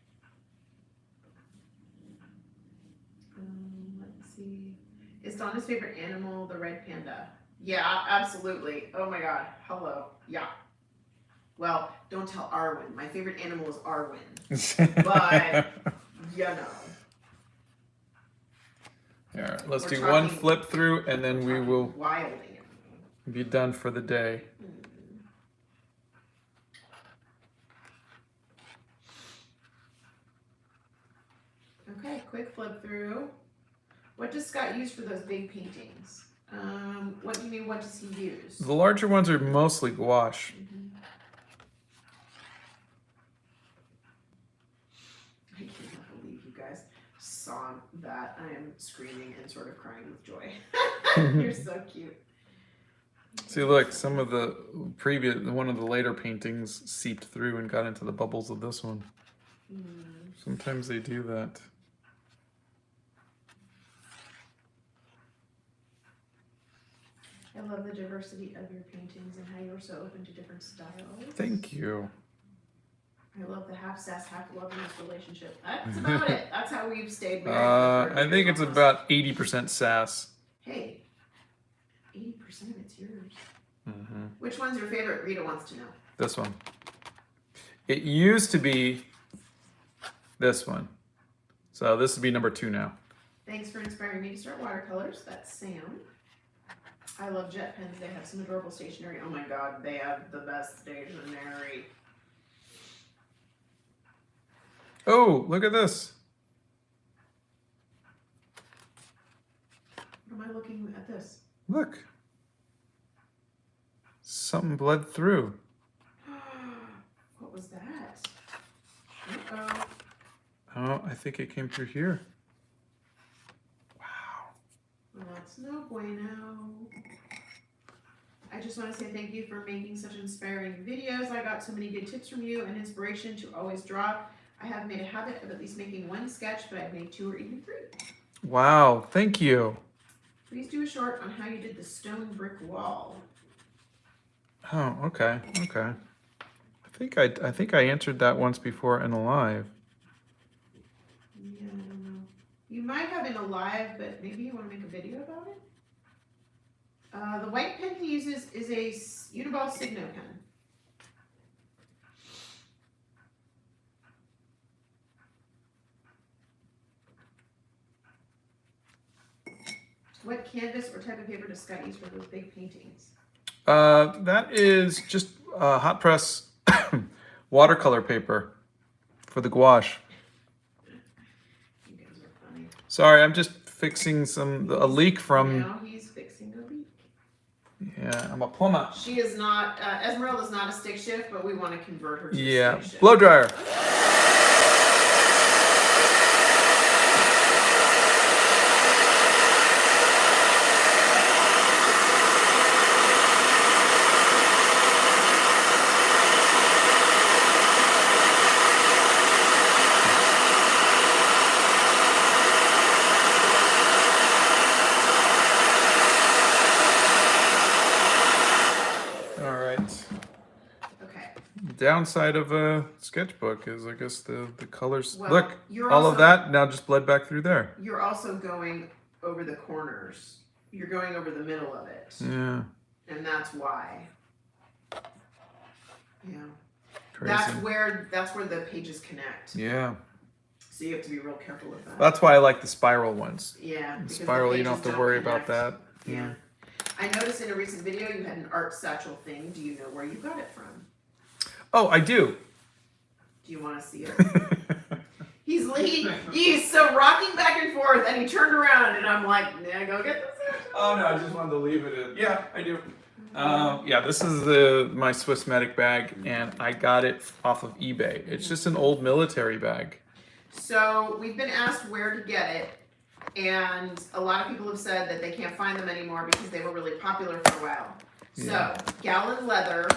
Let's see. Is Donna's favorite animal the red panda? Yeah, absolutely. Oh my god. Hello. Yeah. Well, don't tell Arwen. My favorite animal is Arwen. But, you know. Here, let's We're do talking- one flip through, and then we will Wild animal. be done for the day. Okay, quick flip through. What does Scott use for those big paintings? What do you mean, what does he use? The larger ones are mostly gouache. I cannot believe you guys saw that. I am screaming and sort of crying with joy. You're so cute. See, look, some of the one of the later paintings seeped through and got into the bubbles of this one. Sometimes they do that. I love the diversity of your paintings and how you're so open to different styles. Thank you. I love the half sass, half love in this relationship. That's about it. That's how we've stayed married. for 30 I think years it's almost. about 80% sass. Hey, 80% of it's yours. Mm-hmm. Which one's your favorite? Rita wants to know. This one. It used to be this one. So this would be number 2 now. Thanks for inspiring me to start watercolors. That's Sam. I love jet pens. They have some adorable stationery. Oh my god, they have the best stationery. Oh, look at this. What am I looking at this? Look. Something bled through. What was that? Uh-oh. Oh, I think it came through here. Wow. Well, that's no bueno. I just want to say thank you for making such inspiring videos. I got so many good tips from you and inspiration to always draw. I have made a habit of at least making one sketch, but I've made 2 or even 3. Wow, thank you. Please do a short on how you did the stone brick wall. Oh, okay, okay. I think I answered that once before in a live. Yeah, I don't know. You might have in a live, but maybe you want to make a video about it? The white pen he uses is a Uniball Signo pen. What canvas or type of paper does Scott use for those big paintings? That is just hot press watercolor paper for the gouache. You guys are funny. Sorry, I'm just fixing a leak from. Now he's fixing a leak. Yeah, I'm a plumber. She is not, Esmeralda's not a stick shift, but we want to convert her to Yeah, a stick shift. blow dryer. All right. Okay. Downside of a sketchbook is, I guess, the colors. Well, Look, you're all also, of that now just bled back through there. You're also going over the corners. You're going over the middle of it. Yeah. And that's why. Yeah. Crazy. That's where the pages connect. Yeah. So you have to be real careful with that. That's why I like the spiral ones. Yeah. The because spiral, the you don't pages have to worry connect. about that. Yeah. I noticed in a recent video you had an art satchel thing. Do you know where you got it from? Oh, I do. Do you want to see it? He's so rocking back and forth, and he turned around, and I'm like, yeah, go get this satchel. Oh no, I just wanted to leave it in. Yeah, I do. Yeah, this is my Swissmatic bag, and I got it off of eBay. It's just an old military bag. So we've been asked where to get it, and a lot of people have said that they can't find them anymore because they were really popular for a while. Yeah. So Gallon Leather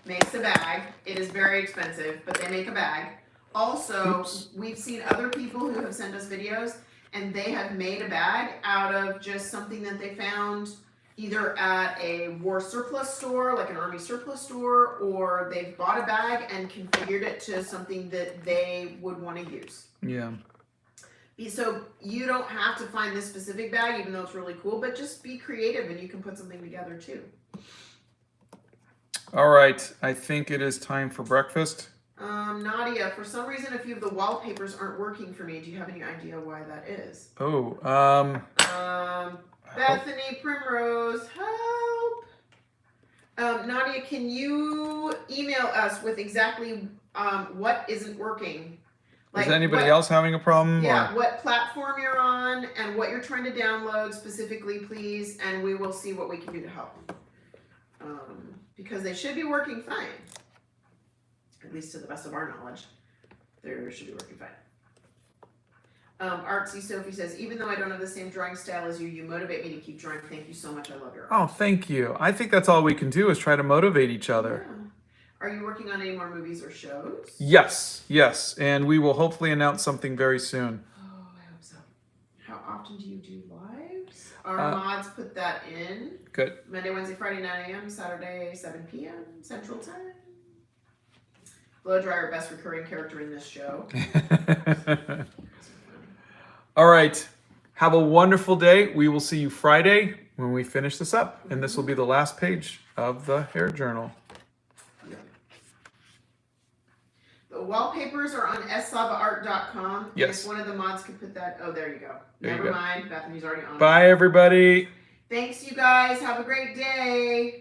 makes a bag. It is very expensive, but they make a bag. Also, Oops. we've seen other people who have sent us videos, and they have made a bag out of just something that they found either at a war surplus store, like an army surplus store, or they've bought a bag and configured it to something that they would want to use. Yeah. So you don't have to find this specific bag, even though it's really cool, but just be creative and you can put something together too. All right, I think it is time for breakfast. Nadia, for some reason, a few of the wallpapers aren't working for me. Do you have any idea why that is? Oh, Bethany Primrose, help! Nadia, can you email us with exactly what isn't working? Is anybody else having a problem? Yeah, or? what platform you're on and what you're trying to download specifically, please, and we will see what we can do to help. Because they should be working fine. At least to the best of our knowledge, they should be working fine. Artsy Sophie says, even though I don't have the same drawing style as you, you motivate me to keep drawing. Thank you so much. I love your art. Oh, thank you. I think that's all we can do is try to motivate each other. Yeah. Are you working on any more movies or shows? Yes, yes. And we will hopefully announce something very soon. Oh, I hope so. How often do you do lives? Our mods put that in. Good. Monday, Wednesday, Friday, 9 a.m., Saturday, 7 p.m. Central Time. Blow dryer, best recurring character in this show. All right. Have a wonderful day. We will see you Friday when we finish this up. And this will be the last page of the hair journal. The wallpapers are on savaart.com. Yes. If one of the mods could put that. Oh, there you go. There you Never go. mind. Bethany's already on. Bye, everybody. Thanks, you guys. Have a great day.